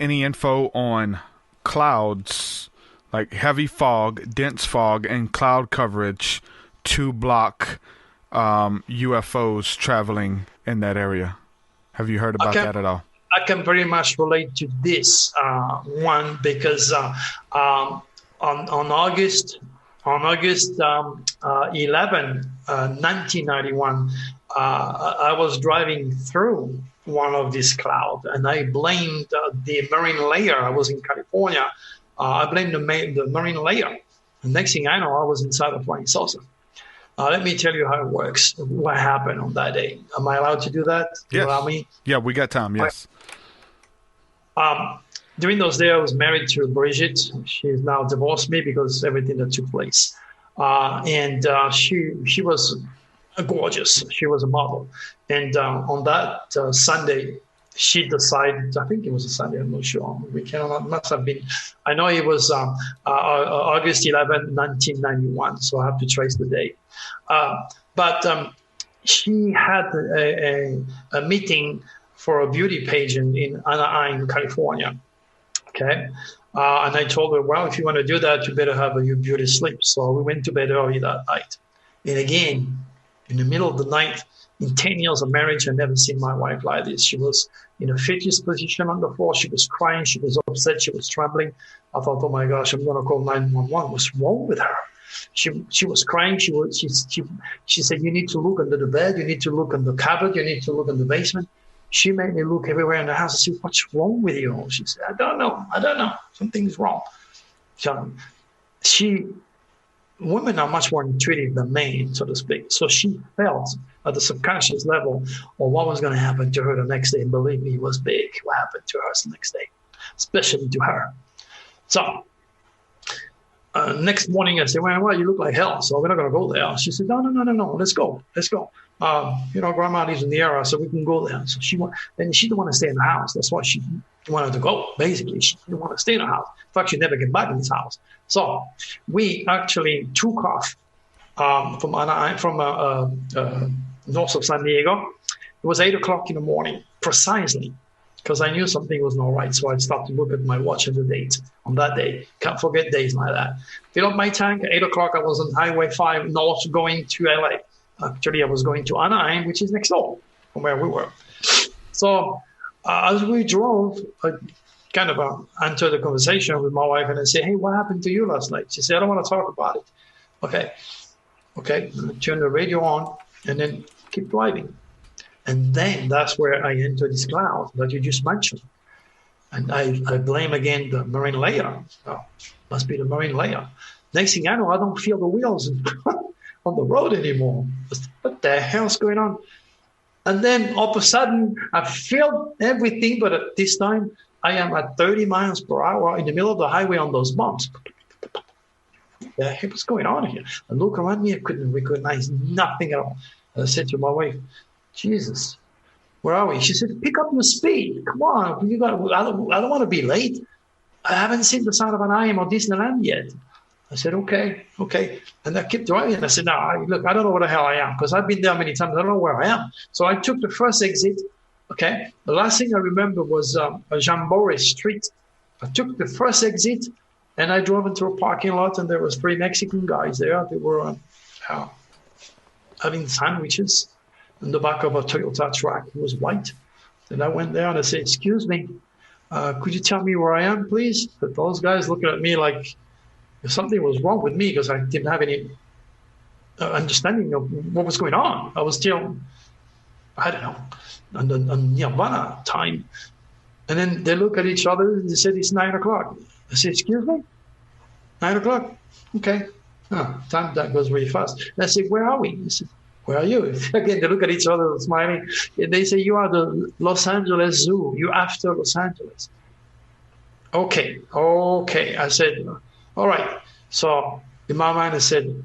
any info on clouds, like heavy fog, dense fog, and cloud coverage to block UFOs traveling in that area? Have you heard about that at all? I can very much relate to this one because on August 11, 1991, I was driving through one of these clouds, and I blamed the marine layer. I was in California. I blamed the marine layer. The next thing I know, I was inside a flying saucer. Let me tell you how it works. What happened on that day? Am I allowed to do that? Yes. You allow me? Yeah, we got time. Yes. During those days, I was married to Brigitte. She's now divorced me because of everything that took place. And she was gorgeous. She was a model. And on that Sunday, she decided, I think it was a Sunday, I'm not sure. Must have been. I know it was August 11, 1991, so I have to trace the date. But she had a meeting for a beauty pageant in Anaheim, California. Okay. And I told her, well, if you want to do that, you better have your beauty sleep. So we went to bed early that night. And again, in the middle of the night, in 10 years of marriage, I've never seen my wife like this. She was in a fetus position on the floor. She was crying. She was upset. She was trembling. I thought, oh my gosh, I'm going to call 911. What's wrong with her? She was crying. She said, you need to look under the bed. You need to look under the cupboard. You need to look in the basement. She made me look everywhere in the house. I said, what's wrong with you? She said, I don't know. Something's wrong. So women are much more intuitive than men, so to speak. So she felt at the subconscious level of what was going to happen to her the next day. And believe me, it was big what happened to her the next day, especially to her. So next morning, I said, well, you look like hell, so we're not going to go there. She said, no, let's go. Grandma lives in the area, so we can go there. So she didn't want to stay in the house. That's why she wanted to go, basically. She didn't want to stay in the house. In fact, she never get back in this house. So we actually took off from north of San Diego. It was 8 o'clock in the morning, precisely, because I knew something was not right. So I started to look at my watch and the date on that day. Can't forget days like that. Fill up my tank. At 8 o'clock, I was on Highway 5 north going to LA. Actually, I was going to Anaheim, which is next door from where we were. So as we drove, I kind of entered the conversation with my wife and I said, hey, what happened to you last night? She said, I don't want to talk about it. Okay. Turn the radio on and then keep driving. And then that's where I enter this cloud that you just mentioned. And I blame again the marine layer. Must be the marine layer. Next thing I know, I don't feel the wheels on the road anymore. What the hell's going on? And then all of a sudden, I feel everything, but at this time, I am at 30 miles per hour in the middle of the highway on those bumps. The heck was going on here? I look around me, I couldn't recognize nothing at all. And I said to my wife, Jesus, where are we? She said, pick up your speed. Come on, I don't want to be late. I haven't seen the side of Anaheim or Disneyland yet. I said, okay. And I kept driving. And I said, no, look, I don't know where the hell I am because I've been there many times. I don't know where I am. So I took the first exit. Okay. The last thing I remember was Jambore Street. I took the first exit and I drove into a parking lot and there was 3 Mexican guys there. They were having sandwiches in the back of a Toyota truck. It was white. Then I went there and I said, excuse me, could you tell me where I am, please? But those guys looking at me like, if something was wrong with me because I didn't have any understanding of what was going on. I was still, I don't know, on Nirvana time. And then they look at each other and they said, it's 9 o'clock. I said, excuse me? 9 o'clock? Okay. Time that goes really fast. And I said, where are we? I said, where are you? Again, they look at each other smiling. And they say, you are the Los Angeles Zoo. You're after Los Angeles. Okay. I said, all right. So in my mind, I said,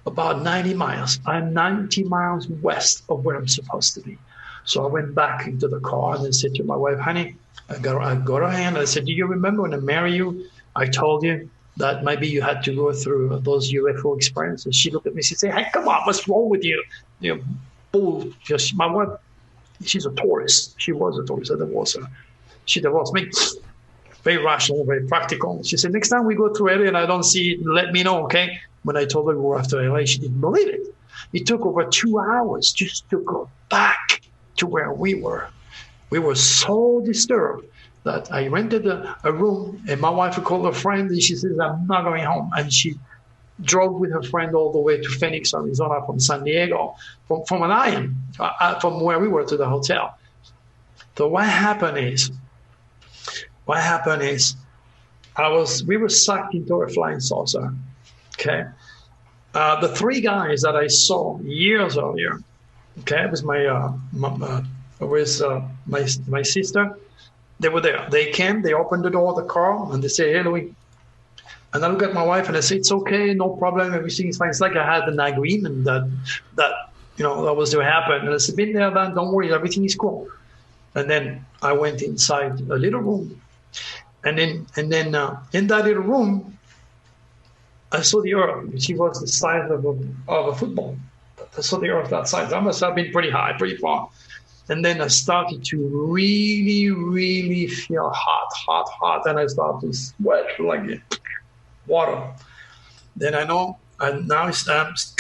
about 90 miles. I'm 90 miles west of where I'm supposed to be. So I went back into the car and I said to my wife, honey, I got her hand. I said, do you remember when I married you, I told you that maybe you had to go through those UFO experiences? She looked at me, she said, hey, come on, what's wrong with you? Bull. My wife, she's a Taurus. She was a Taurus. I divorced her. She divorced me. Very rational, very practical. She said, next time we go through LA and I don't see it, let me know, okay? When I told her we were after LA, she didn't believe it. It took over 2 hours just to go back to where we were. we were so disturbed that I rented a room, and my wife called a friend, and she says, I'm not going home. And she drove with her friend all the way to Phoenix, Arizona, from San Diego, from an island, from where we were to the hotel. So what happened is, we were sucked into a flying saucer. Okay, the three guys that I saw years earlier. Okay, it was my sister. They were there. They came. They opened the door of the car and they said, "Hey, Louis." And I look at my wife and I say, "It's okay, no problem. Everything is fine." It's like I had an agreement that was to happen. And I said, "Been there, man. Don't worry. Everything is cool." And then I went inside a little room. And then in that little room, I saw the earth. She was the size of a football. I saw the earth that size. I must have been pretty high, pretty far. And then I started to really, really feel hot. And I started to sweat like water. Then I know, and now it's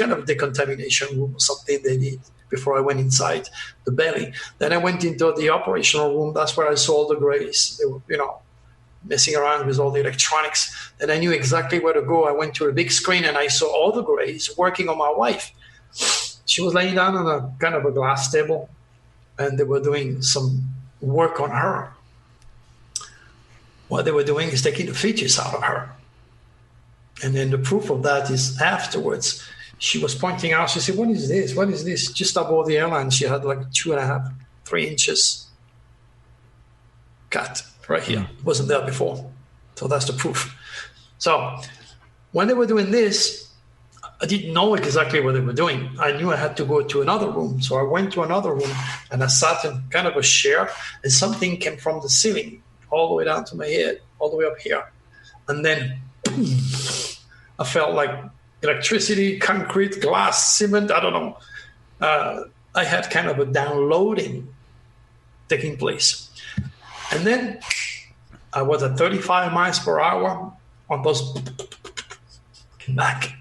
kind of decontamination room or something they did before I went inside the belly. Then I went into the operational room. That's where I saw all the grays. They were, messing around with all the electronics. And I knew exactly where to go. I went to a big screen and I saw all the grays working on my wife. She was laying down on a kind of a glass table, and they were doing some work on her. What they were doing is taking the features out of her. And then the proof of that is afterwards, she was pointing out, she said, what is this? What is this? Just above the airline, she had like 2.5, 3 inches cut right here. It wasn't there before. So that's the proof. So when they were doing this, I didn't know exactly what they were doing. I knew I had to go to another room. So I went to another room and I sat in kind of a chair, and something came from the ceiling all the way down to my head, all the way up here. And then I felt like electricity, concrete, glass, cement, I don't know. I had kind of a downloading taking place. And then I was at 35 miles per hour on those back.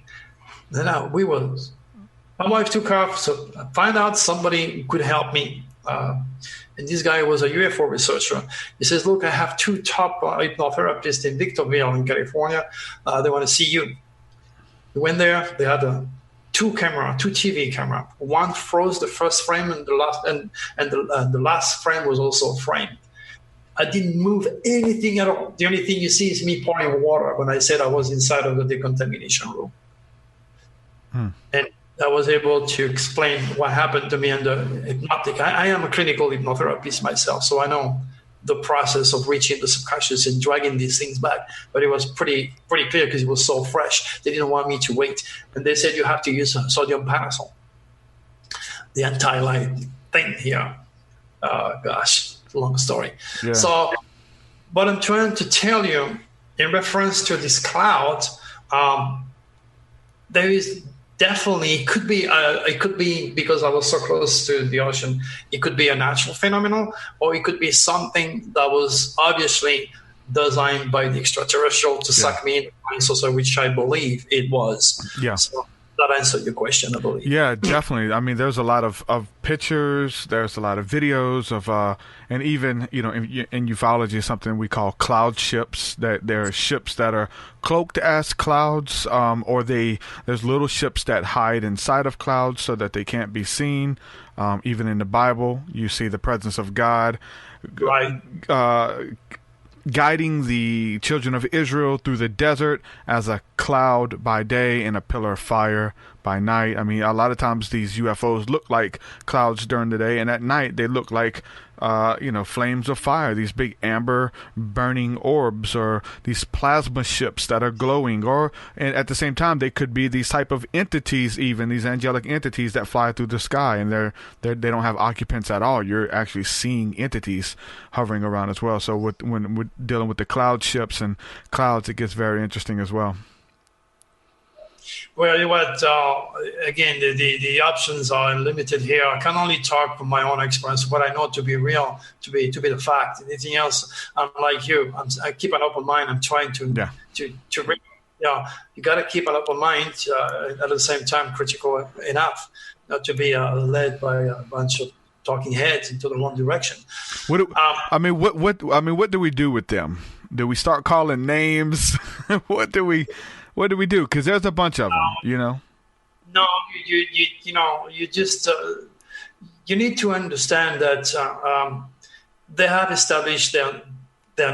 Then my wife took off, so I found out somebody could help me. And this guy was a UFO researcher. He says, look, I have 2 top hypnotherapists in Victorville in California. They want to see you. We went there. They had 2 TV camera. One froze the first frame, and the last frame was also framed. I didn't move anything at all. The only thing you see is me pouring water when I said I was inside of the decontamination room. And I was able to explain what happened to me and the hypnotic. I am a clinical hypnotherapist myself, so I know the process of reaching the subconscious and dragging these things back. But it was pretty clear because it was so fresh. They didn't want me to wait. And they said you have to use sodium panasol, the anti-light thing here. Gosh, it's a long story. Yeah. So what I'm trying to tell you in reference to this cloud, there is definitely, it could be because I was so close to the ocean. It could be a natural phenomenon, or it could be something that was obviously designed by the extraterrestrial to suck me in, so which I believe it was. Yeah. So that answered your question, I believe. Yeah, definitely. I mean, there's a lot of pictures. There's a lot of videos of, and even, in ufology, something we call cloud ships. That there are ships that are cloaked as clouds, or there's little ships that hide inside of clouds so that they can't be seen. Even in the Bible, you see the presence of God. Right. Guiding the children of Israel through the desert as a cloud by day and a pillar of fire by night. I mean, a lot of times these UFOs look like clouds during the day, and at night they look like flames of fire, these big amber burning orbs, or these plasma ships that are glowing, and at the same time they could be these type of entities, even these angelic entities that fly through the sky, and they don't have occupants at all. You're actually seeing entities hovering around as well. So when we're dealing with the cloud ships and clouds, it gets very interesting as well. Well, you know what? Again, the options are limited here. I can only talk from my own experience, what I know to be real, to be the fact. Anything else, I'm like you. I keep an open mind. I'm trying to read. You got to keep an open mind, at the same time critical enough not to be led by a bunch of talking heads into the wrong direction. What do we do with them? Do we start calling names? What do we do? Because there's a bunch of them, No, you just you need to understand that they have established their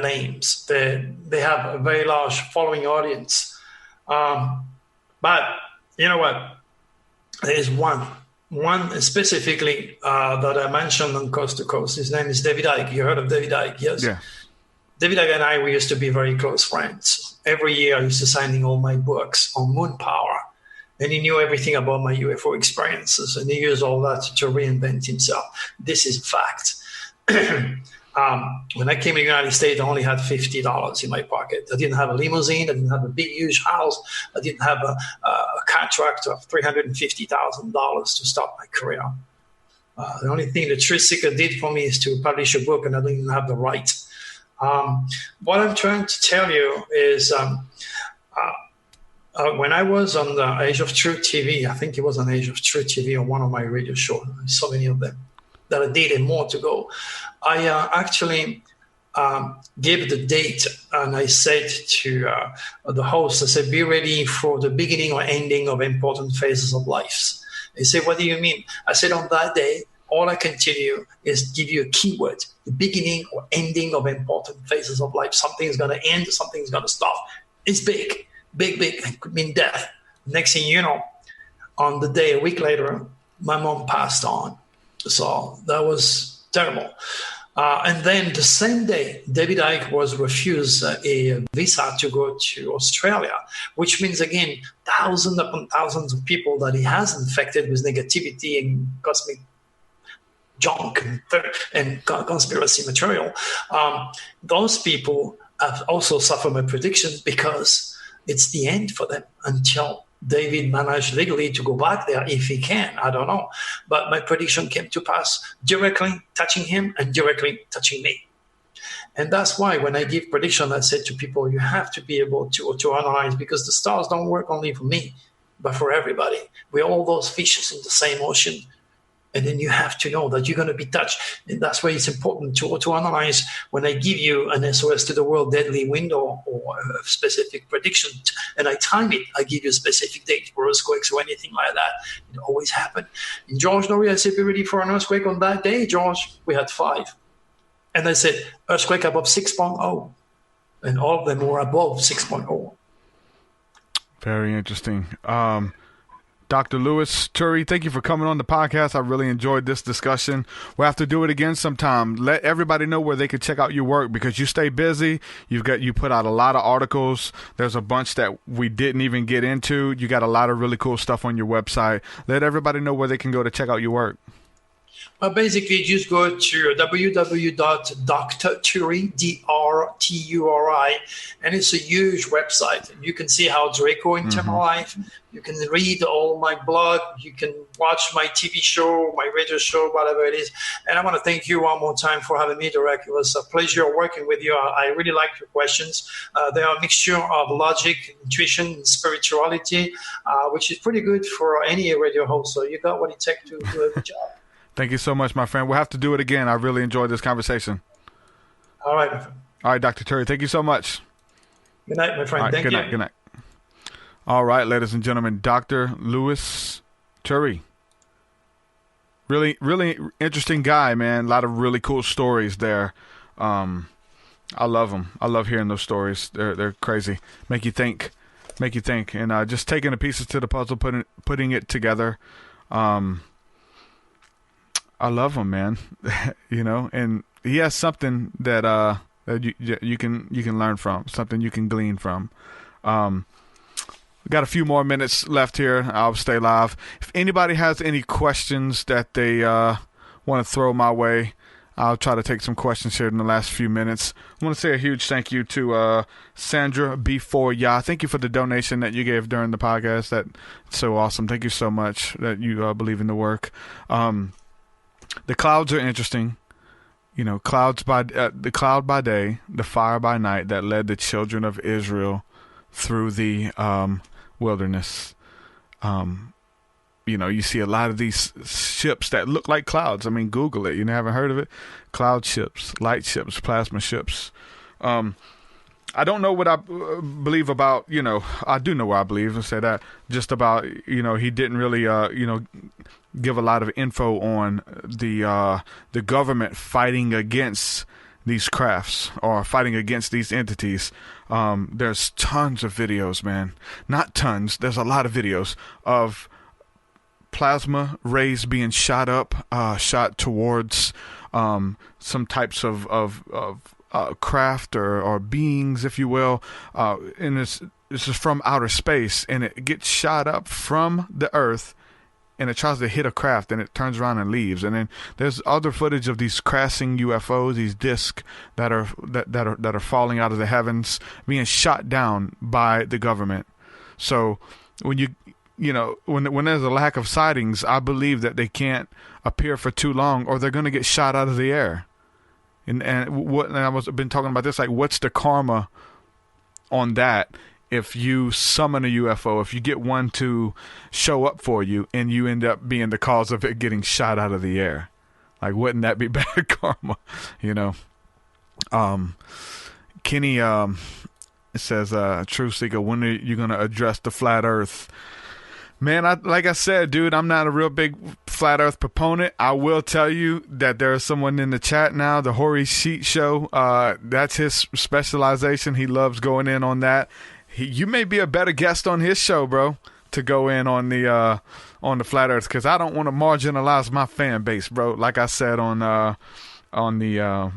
names. They have a very large following audience. But you know what? There is one specifically that I mentioned on Coast to Coast. His name is David Icke. You heard of David Icke? Yes. Yeah. David Icke and I, we used to be very close friends. Every year I used to sign in all my books on moon power. And he knew everything about my UFO experiences. And he used all that to reinvent himself. This is fact. When I came to the United States, I only had $50 in my pocket. I didn't have a limousine. I didn't have a big, huge house. I didn't have a contract of $350,000 to start my career. The only thing the Truth Seeker did for me is to publish a book, and I didn't even have the right. What I'm trying to tell you is when I was on the Age of Truth TV, I think it was on Age of Truth TV on one of my radio shows, so many of them that I did and more to go, I actually gave the date, and I said to the host, I said, be ready for the beginning or ending of important phases of life. He said, what do you mean? I said, on that day, all I can tell you is give you a keyword, the beginning or ending of important phases of life. Something's going to end, something's going to stop. It's big. It could mean death. Next thing you know, on the day, a week later, my mom passed on. So that was terrible. And then the same day, David Icke was refused a visa to go to Australia, which means, again, thousands upon thousands of people that he has infected with negativity and cosmic junk and conspiracy material. Those people have also suffered my prediction because it's the end for them until David managed legally to go back there if he can. I don't know. But my prediction came to pass, directly touching him and directly touching me. And that's why when I give prediction, I said to people, you have to be able to analyze, because the stars don't work only for me, but for everybody. We're all those fishes in the same ocean. And then you have to know that you're going to be touched. And that's why it's important to analyze when I give you an SOS to the world deadly window or a specific prediction, and I time it. I give you a specific date for earthquakes or anything like that. It always happened. In George Norrie, I said, be ready for an earthquake on that day, George. We had 5. And I said, earthquake above 6.0. And all of them were above 6.0. Very interesting. Dr. Louis Turi, thank you for coming on the podcast. I really enjoyed this discussion. We'll have to do it again sometime. Let everybody know where they can check out your work, because you stay busy. You put out a lot of articles. There's a bunch that we didn't even get into. You got a lot of really cool stuff on your website. Let everybody know where they can go to check out your work. Well, basically, just go to www.drturi, D-R-T-U-R-I, and it's a huge website. You can see how Draco entered my life. You can read all my blog. You can watch my TV show, my radio show, whatever it is. And I want to thank you one more time for having me, Derek. It was a pleasure working with you. I really liked your questions. They are a mixture of logic, intuition, and spirituality, which is pretty good for any radio host. So you got what it takes to do a good job. Thank you so much, my friend. We'll have to do it again. I really enjoyed this conversation. All right, my friend. All right, Dr. Turi, thank you so much. Good night, my friend. Right, thank you. Good night. All right, ladies and gentlemen, Dr. Louis Turi. Really, really interesting guy, man. A lot of really cool stories there. I love them. I love hearing those stories. They're crazy. Make you think. And just taking the pieces to the puzzle, putting it together. I love him, man. And he has something that you can learn from, something you can glean from. We got a few more minutes left here. I'll stay live. If anybody has any questions that they want to throw my way, I'll try to take some questions here in the last few minutes. I want to say a huge thank you to Sandra B4Ya. Thank you for the donation that you gave during the podcast. That's so awesome. Thank you so much that you believe in the work. The clouds are interesting. The cloud by day, the fire by night that led the children of Israel through the wilderness. you see a lot of these ships that look like clouds. I mean, Google it. You haven't heard of it? Cloud ships, light ships, plasma ships. I don't know what I believe about, I do know what I believe and say that just about, he didn't really, give a lot of info on the government fighting against these crafts or fighting against these entities. There's tons of videos, man. Not tons. There's a lot of videos of plasma rays being shot towards some types of craft or beings, if you will. And this is from outer space, and it gets shot up from the Earth, and it tries to hit a craft, and it turns around and leaves. And then there's other footage of these crashing UFOs, these discs that are falling out of the heavens, being shot down by the government. So when when there's a lack of sightings, I believe that they can't appear for too long, or they're going to get shot out of the air. And I've been talking about this, like, what's the karma on that? If you summon a UFO, if you get one to show up for you and you end up being the cause of it getting shot out of the air, like, wouldn't that be bad karma? Kenny says, Truth Seeker, when are you going to address the flat earth? Man, like I said, dude, I'm not a real big flat earth proponent. I will tell you that there is someone in the chat now, the Hori Sheet Show. That's his specialization. He loves going in on that. You may be a better guest on his show, bro, to go in on the flat earth, because I don't want to marginalize my fan base, bro. Like I said on the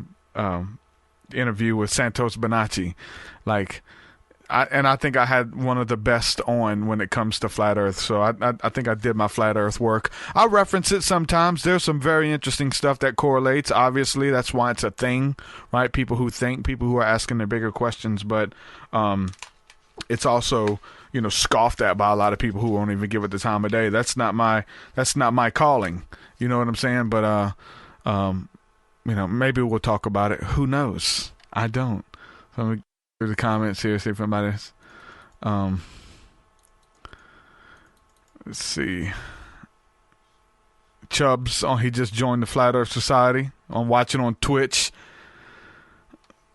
interview with Santos Bonacci, like, I think I had one of the best on when it comes to flat earth. So I think I did my flat earth work. I reference it sometimes. There's some very interesting stuff that correlates. Obviously, that's why it's a thing, right? People who think, people who are asking the bigger questions, but it's also, scoffed at by a lot of people who won't even give it the time of day. That's not my calling. You know what I'm saying? But maybe we'll talk about it. Who knows? I don't. So let me through the comments here, see if anybody's let's see. Chubbs, he just joined the Flat Earth Society. I'm watching on Twitch.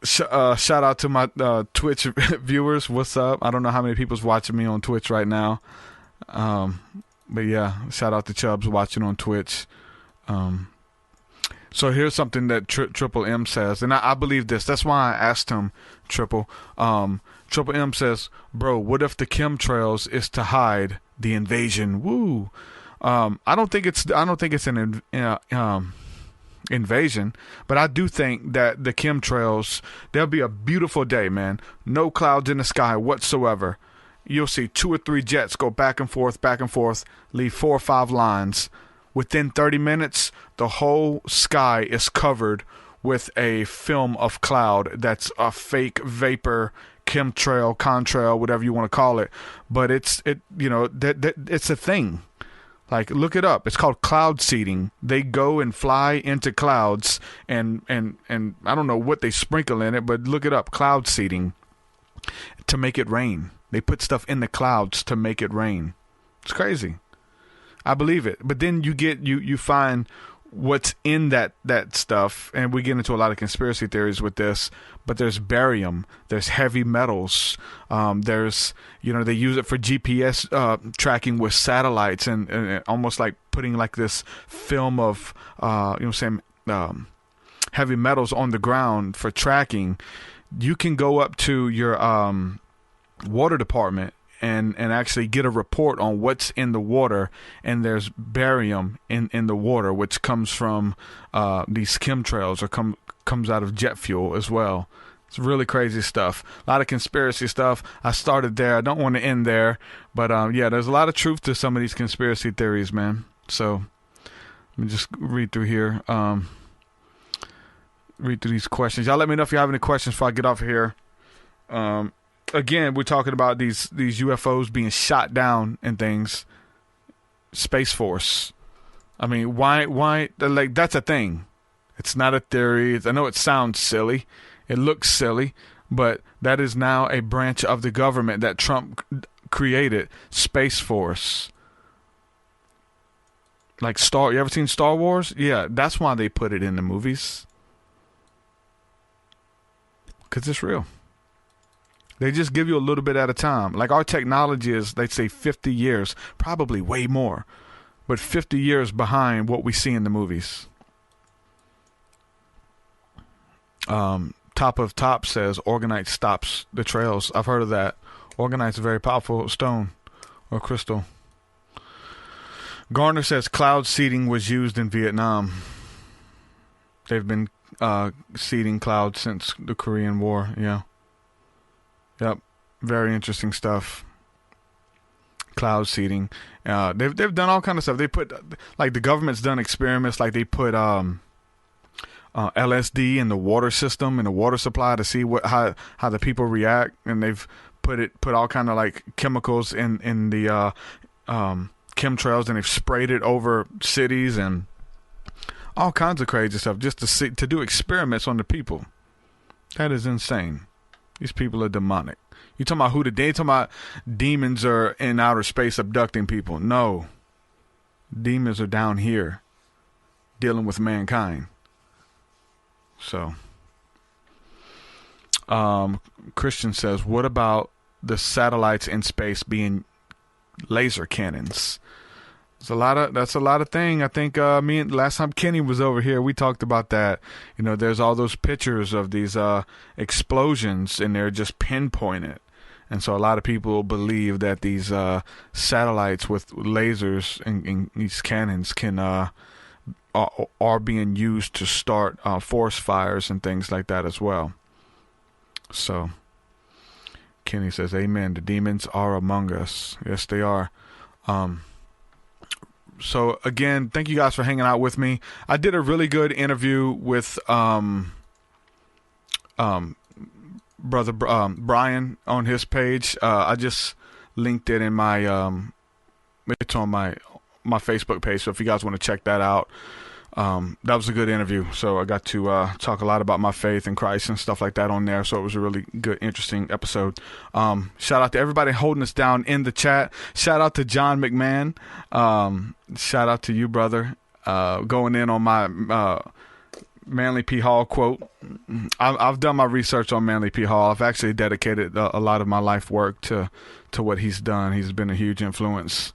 Shout out to my Twitch viewers. What's up? I don't know how many people's watching me on Twitch right now. But yeah, shout out to Chubbs watching on Twitch. So here's something that Triple M says, and I believe this. That's why I asked him, Triple. Triple M says, bro, what if the chemtrails is to hide the invasion? Woo. I don't think it's an invasion, but I do think that the chemtrails, there'll be a beautiful day, man. No clouds in the sky whatsoever. You'll see 2 or 3 jets go back and forth, leave 4 or 5 lines. Within 30 minutes, the whole sky is covered with a film of cloud that's a fake vapor, chemtrail, contrail, whatever you want to call it. But it's a thing. Like, look it up. It's called cloud seeding. They go and fly into clouds, and I don't know what they sprinkle in it, but look it up. Cloud seeding to make it rain. They put stuff in the clouds to make it rain. It's crazy. I believe it. But then you find what's in that stuff, and we get into a lot of conspiracy theories with this, but there's barium, there's heavy metals, there's, they use it for GPS tracking with satellites, and almost like putting like this film of heavy metals on the ground for tracking. You can go up to your water department and actually get a report on what's in the water, and there's barium in the water, which comes from these chemtrails, or comes out of jet fuel as well. It's really crazy stuff. A lot of conspiracy stuff. I started there. I don't want to end there, but there's a lot of truth to some of these conspiracy theories, man. So let me just read through here. Read through these questions. Y'all let me know if you have any questions before I get off of here. Again, we're talking about these UFOs being shot down and things. Space Force. I mean, why? Like, that's a thing. It's not a theory. I know it sounds silly. It looks silly, but that is now a branch of the government that Trump created. Space Force. Like you ever seen Star Wars? Yeah, that's why they put it in the movies. Because it's real. They just give you a little bit at a time. Like our technology is, they say 50 years, probably way more, but 50 years behind what we see in the movies. Top of Top says Organite stops the trails. I've heard of that. Organite's a very powerful stone or crystal. Garner says cloud seeding was used in Vietnam. They've been seeding clouds since the Korean War. Yeah. Yep. Very interesting stuff. Cloud seeding. They've done all kind of stuff. They put, like, the government's done experiments, like they put LSD in the water system, in the water supply, to see how the people react, and they've put all kind of like chemicals in the chemtrails, and they've sprayed it over cities and all kinds of crazy stuff just to do experiments on the people. That is insane. These people are demonic. You talking about they talking about demons are in outer space abducting people? No, demons are down here dealing with mankind. So, Christian says, what about the satellites in space being laser cannons? That's a lot of thing. I think last time Kenny was over here, we talked about that. You know, there's all those pictures of these explosions, and they're just pinpointed. And so a lot of people believe that these satellites with lasers and these cannons are being used to start forest fires and things like that as well. So Kenny says, amen. The demons are among us. Yes, they are. So again, thank you guys for hanging out with me. I did a really good interview with brother Brian on his page. I just linked it in my it's on my Facebook page. So if you guys want to check that out, that was a good interview. So I got to talk a lot about my faith in Christ and stuff like that on there. So it was a really good, interesting episode. Shout out to everybody holding us down in the chat. Shout out to John McMahon. Shout out to you, brother, going in on my Manly P. Hall quote. I've done my research on Manly P. Hall. I've actually dedicated a lot of my life work to what he's done. He's been a huge influence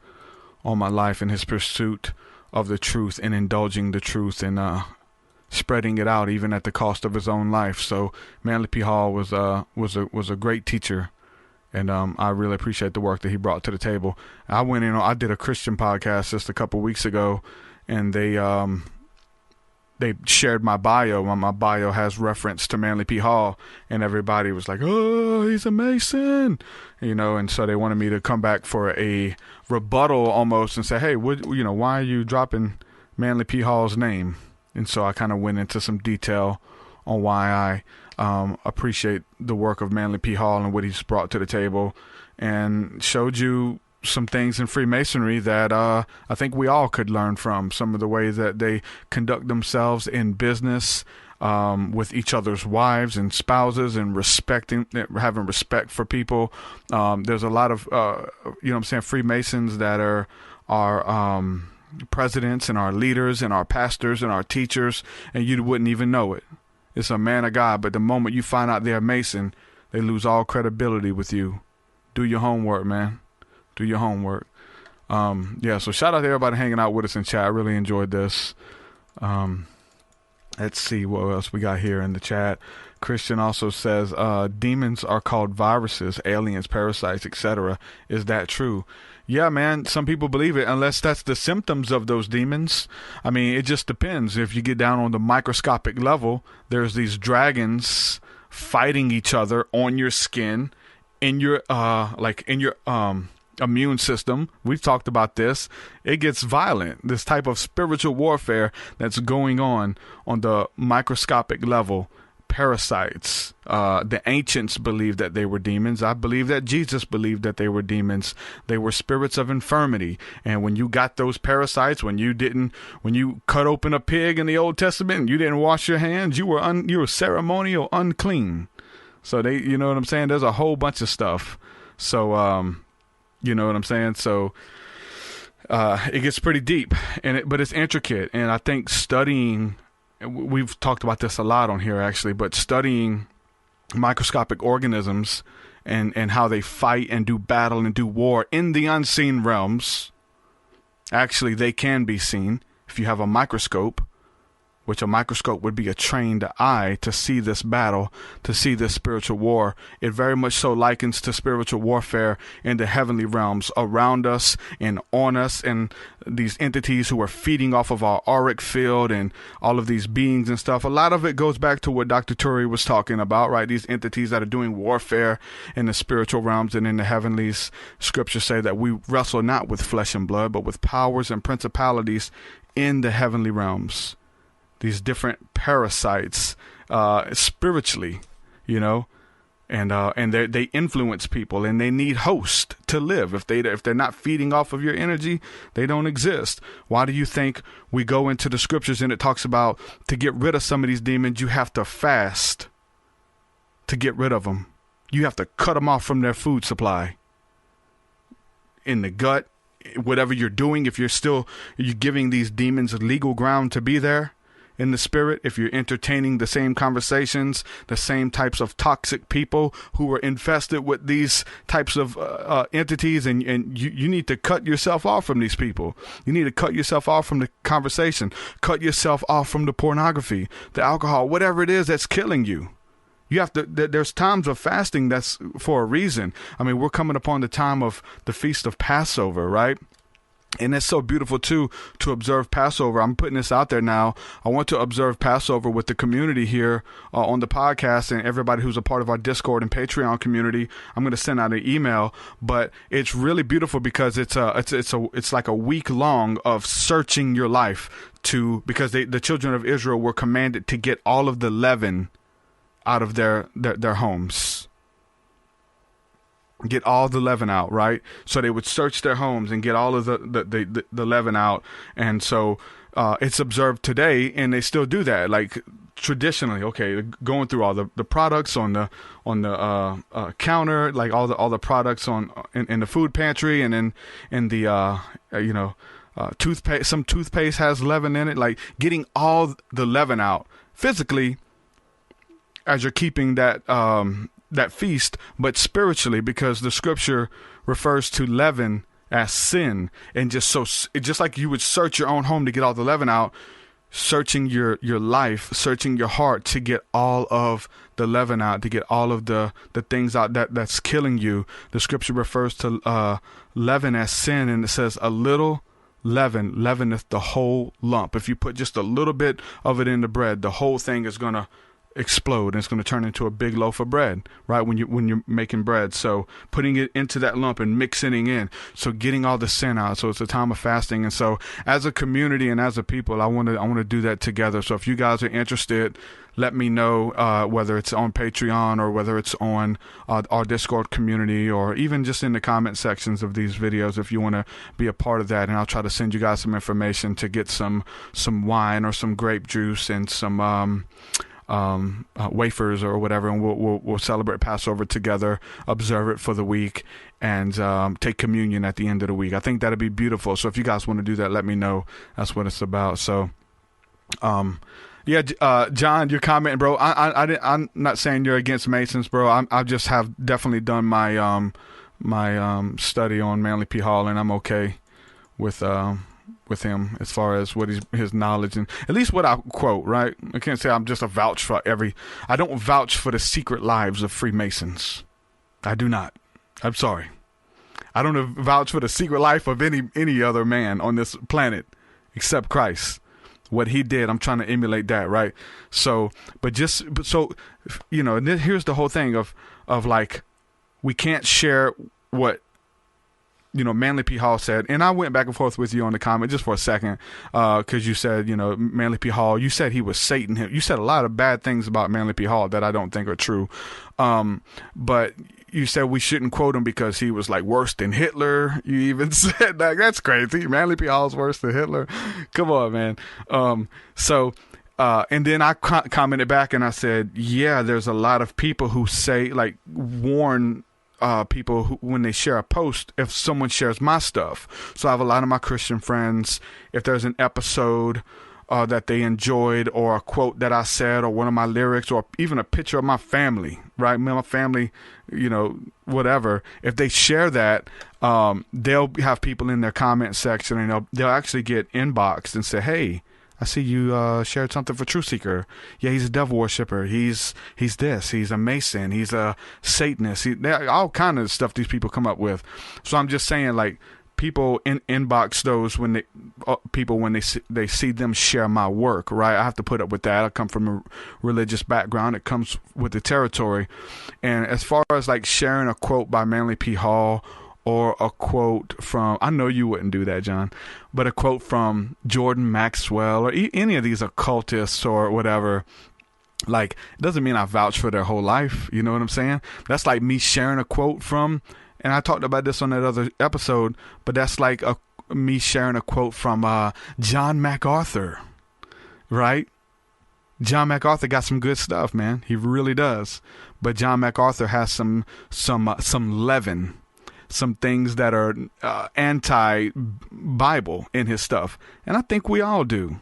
on my life in his pursuit of the truth and indulging the truth and spreading it out even at the cost of his own life. So Manly P. Hall was a great teacher, and I really appreciate the work that he brought to the table. I did a Christian podcast just a couple weeks ago, and they shared my bio. My bio has reference to Manly P. Hall, and everybody was like, oh, he's a Mason, you know, and so they wanted me to come back for a rebuttal almost and say, hey, why are you dropping Manly P. Hall's name? And so I kind of went into some detail on why I appreciate the work of Manly P. Hall and what he's brought to the table, and showed you some things in Freemasonry that I think we all could learn from. Some of the ways that they conduct themselves in business, with each other's wives and spouses, and having respect for people. There's a lot of Freemasons that are presidents and our leaders and our pastors and our teachers, and you wouldn't even know it. It's a man of God, but the moment you find out they're a Mason, they lose all credibility with you. Do your homework, man. Do your homework. So shout out to everybody hanging out with us in chat. I really enjoyed this. Let's see what else we got here in the chat. Christian also says, demons are called viruses, aliens, parasites, etc. Is that true? Yeah, man, some people believe it, unless that's the symptoms of those demons. I mean, it just depends. If you get down on the microscopic level, there's these dragons fighting each other on your skin, in your immune system. We've talked about this. It gets violent. This type of spiritual warfare that's going on the microscopic level. Parasites. The ancients believed that they were demons. I believe that Jesus believed that they were demons. They were spirits of infirmity. And when you got those parasites, when you cut open a pig in the Old Testament and you didn't wash your hands, you were ceremonial unclean. So you know what I'm saying? There's a whole bunch of stuff. So, you know what I'm saying? So it gets pretty deep, but it's intricate. And I think studying, we've talked about this a lot on here actually, but studying microscopic organisms and how they fight and do battle and do war in the unseen realms. Actually, they can be seen if you have a microscope, which a microscope would be a trained eye to see this battle, to see this spiritual war. It very much so likens to spiritual warfare in the heavenly realms around us and on us, and these entities who are feeding off of our auric field and all of these beings and stuff. A lot of it goes back to what Dr. Turi was talking about, right? These entities that are doing warfare in the spiritual realms and in the heavenlies. Scriptures say that we wrestle not with flesh and blood, but with powers and principalities in the heavenly realms. These different parasites, spiritually, and they influence people, and they need hosts to live. If they're not feeding off of your energy, they don't exist. Why do you think we go into the scriptures and it talks about to get rid of some of these demons, you have to fast to get rid of them. You have to cut them off from their food supply. In the gut, whatever you're doing, if you're giving these demons legal ground to be there. In the spirit, if you're entertaining the same conversations, the same types of toxic people who are infested with these types of entities, and you need to cut yourself off from these people. You need to cut yourself off from the conversation, cut yourself off from the pornography, the alcohol, whatever it is that's killing you. You have to, there's times of fasting that's for a reason. I mean, we're coming upon the time of the Feast of Passover, right? And it's so beautiful, too, to observe Passover. I'm putting this out there now. I want to observe Passover with the community here on the podcast and everybody who's a part of our Discord and Patreon community. I'm going to send out an email, but it's really beautiful because it's like a week long of searching your life because the children of Israel were commanded to get all of the leaven out of their homes. Get all the leaven out, right? So they would search their homes and get all of the leaven out. And so it's observed today, and they still do that. Like traditionally, okay, going through all the products on the counter, like all the products in the food pantry, and then in the toothpaste. Some toothpaste has leaven in it. Like getting all the leaven out physically as you're keeping that feast, but spiritually, because the scripture refers to leaven as sin, and just like you would search your own home to get all the leaven out, searching your life, searching your heart to get all of the leaven out, to get all of the things out that's killing you. The scripture refers to leaven as sin, and it says a little leaven leaveneth the whole lump. If you put just a little bit of it in the bread, the whole thing is going to explode, and it's going to turn into a big loaf of bread, right? When you're making bread. So putting it into that lump and mixing in, so getting all the sin out. So it's a time of fasting. And so as a community and as a people, I want to do that together. So if you guys are interested, let me know, whether it's on Patreon or whether it's on our Discord community, or even just in the comment sections of these videos, if you want to be a part of that. And I'll try to send you guys some information to get some wine or some grape juice and some wafers or whatever, and we'll celebrate Passover together, observe it for the week, and take communion at the end of the week. I think that'd be beautiful. So if you guys want to do that, let me know. That's what it's about. So, John, you're commenting, bro. I'm not saying you're against Masons, bro. I just have definitely done my study on Manly P. Hall, and I'm okay with him as far as what his knowledge, and at least what I quote, right? I can't say I'm just a vouch for I don't vouch for the secret lives of Freemasons. I do not. I'm sorry. I don't vouch for the secret life of any other man on this planet except Christ. What he did, I'm trying to emulate that, right? So, here's the whole thing of like, we can't share what Manly P. Hall said, and I went back and forth with you on the comment just for a second, because you said, Manly P. Hall, you said he was Satan. You said a lot of bad things about Manly P. Hall that I don't think are true. But you said we shouldn't quote him because he was like worse than Hitler. You even said that. That's crazy. Manly P. Hall's worse than Hitler. Come on, man. And then I commented back and I said, yeah, there's a lot of people who say, like, warn people who, when they share a post, if someone shares my stuff. So I have a lot of my Christian friends, if there's an episode that they enjoyed, or a quote that I said, or one of my lyrics, or even a picture of my family, right? My family, whatever. If they share that, they'll have people in their comment section, and they'll actually get inboxed and say, hey, I see you shared something for Truth Seeker. Yeah, he's a devil worshiper. He's this. He's a Mason. He's a Satanist. All kind of stuff these people come up with. So I'm just saying, like, people inbox those when they see them share my work, right? I have to put up with that. I come from a religious background. It comes with the territory. And as far as like sharing a quote by Manly P. Hall, or a quote from, I know you wouldn't do that, John, but a quote from Jordan Maxwell, or any of these occultists or whatever, like, it doesn't mean I vouch for their whole life. You know what I'm saying? That's like me sharing a quote from, and I talked about this on that other episode, but that's like me sharing a quote from John MacArthur, right? John MacArthur got some good stuff, man. He really does. But John MacArthur has some leaven, some things that are anti-Bible in his stuff. And I think we all do.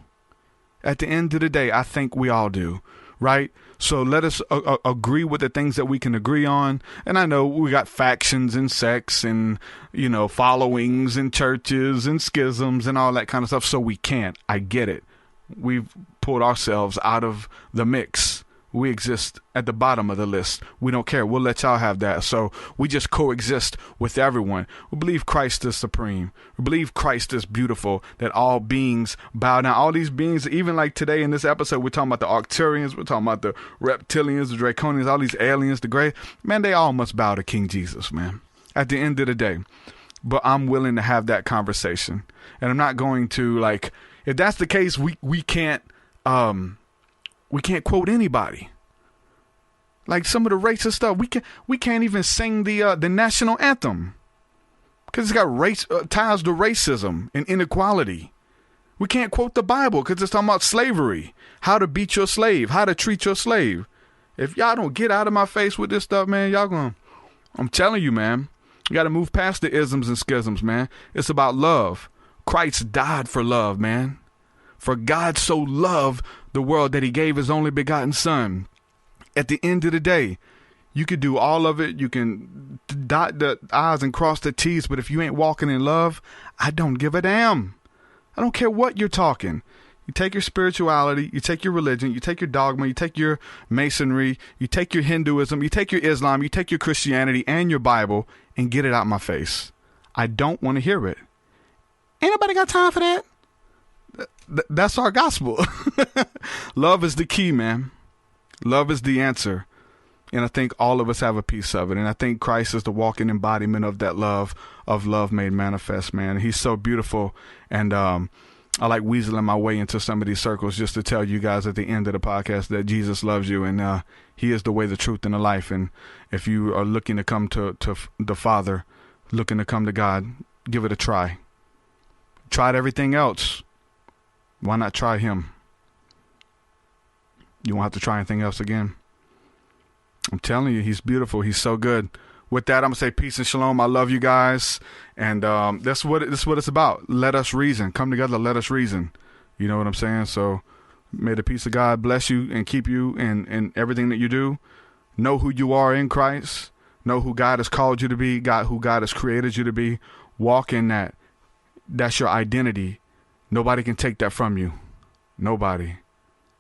At the end of the day, I think we all do, right? So let us agree with the things that we can agree on. And I know we got factions and sects and, followings and churches and schisms and all that kind of stuff. So we can't. I get it. We've pulled ourselves out of the mix. We exist at the bottom of the list. We don't care. We'll let y'all have that. So we just coexist with everyone. We believe Christ is supreme. We believe Christ is beautiful, that all beings bow down. All these beings, even like today in this episode, we're talking about the Arcturians, we're talking about the reptilians, the Draconians, all these aliens, the gray. Man, they all must bow to King Jesus, man, at the end of the day. But I'm willing to have that conversation. And I'm not going to, like, if that's the case, we can't quote anybody. Like some of the racist stuff, we can't even sing the national anthem because it's got ties to racism and inequality. We can't quote the Bible because it's talking about slavery, how to beat your slave, how to treat your slave. If y'all don't get out of my face with this stuff, man, I'm telling you, man, you got to move past the isms and schisms, man. It's about love. Christ died for love, man. For God so loved the world that he gave his only begotten son. At the end of the day, you could do all of it. You can dot the I's and cross the T's, but if you ain't walking in love, I don't give a damn. I don't care what you're talking. You take your spirituality, you take your religion, you take your dogma, you take your Masonry, you take your Hinduism, you take your Islam, you take your Christianity and your Bible and get it out my face. I don't want to hear it. Ain't nobody got time for that. That's our gospel. Love is the key, man. Love is the answer. And I think all of us have a piece of it. And I think Christ is the walking embodiment of that love made manifest, man. He's so beautiful. And I like weaseling my way into some of these circles just to tell you guys at the end of the podcast that Jesus loves you. And he is the way, the truth, and the life. And if you are looking to come to the Father, looking to come to God, give it a try. Tried everything else. Why not try him? You won't have to try anything else again. I'm telling you, he's beautiful. He's so good. With that, I'm going to say peace and shalom. I love you guys. And that's what it's about. Let us reason. Come together, let us reason. You know what I'm saying? So may the peace of God bless you and keep you in everything that you do. Know who you are in Christ. Know who God has called you to be, who God has created you to be. Walk in that. That's your identity. Nobody can take that from you. Nobody.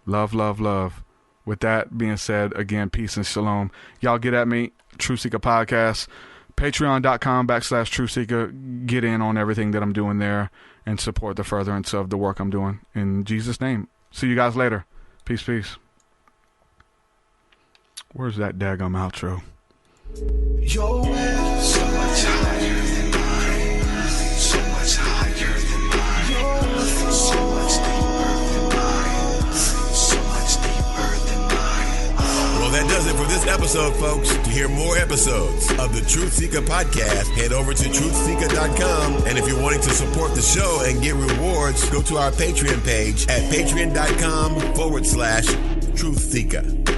Love, love, love. With that being said, again, peace and shalom. Y'all get at me, Truth Seeker Podcast, patreon.com/TruthSeeker. Get in on everything that I'm doing there and support the furtherance of the work I'm doing. In Jesus' name. See you guys later. Peace, peace. Where's that daggum outro? Your way so much higher than mine. So much higher than mine. So much deeper than mine. So much deeper than mine. Well, that does it for this episode, folks. To hear more episodes of the Truth Seeker Podcast, head over to truthseeker.com. And if you're wanting to support the show and get rewards, go to our Patreon page at patreon.com/truthseeker.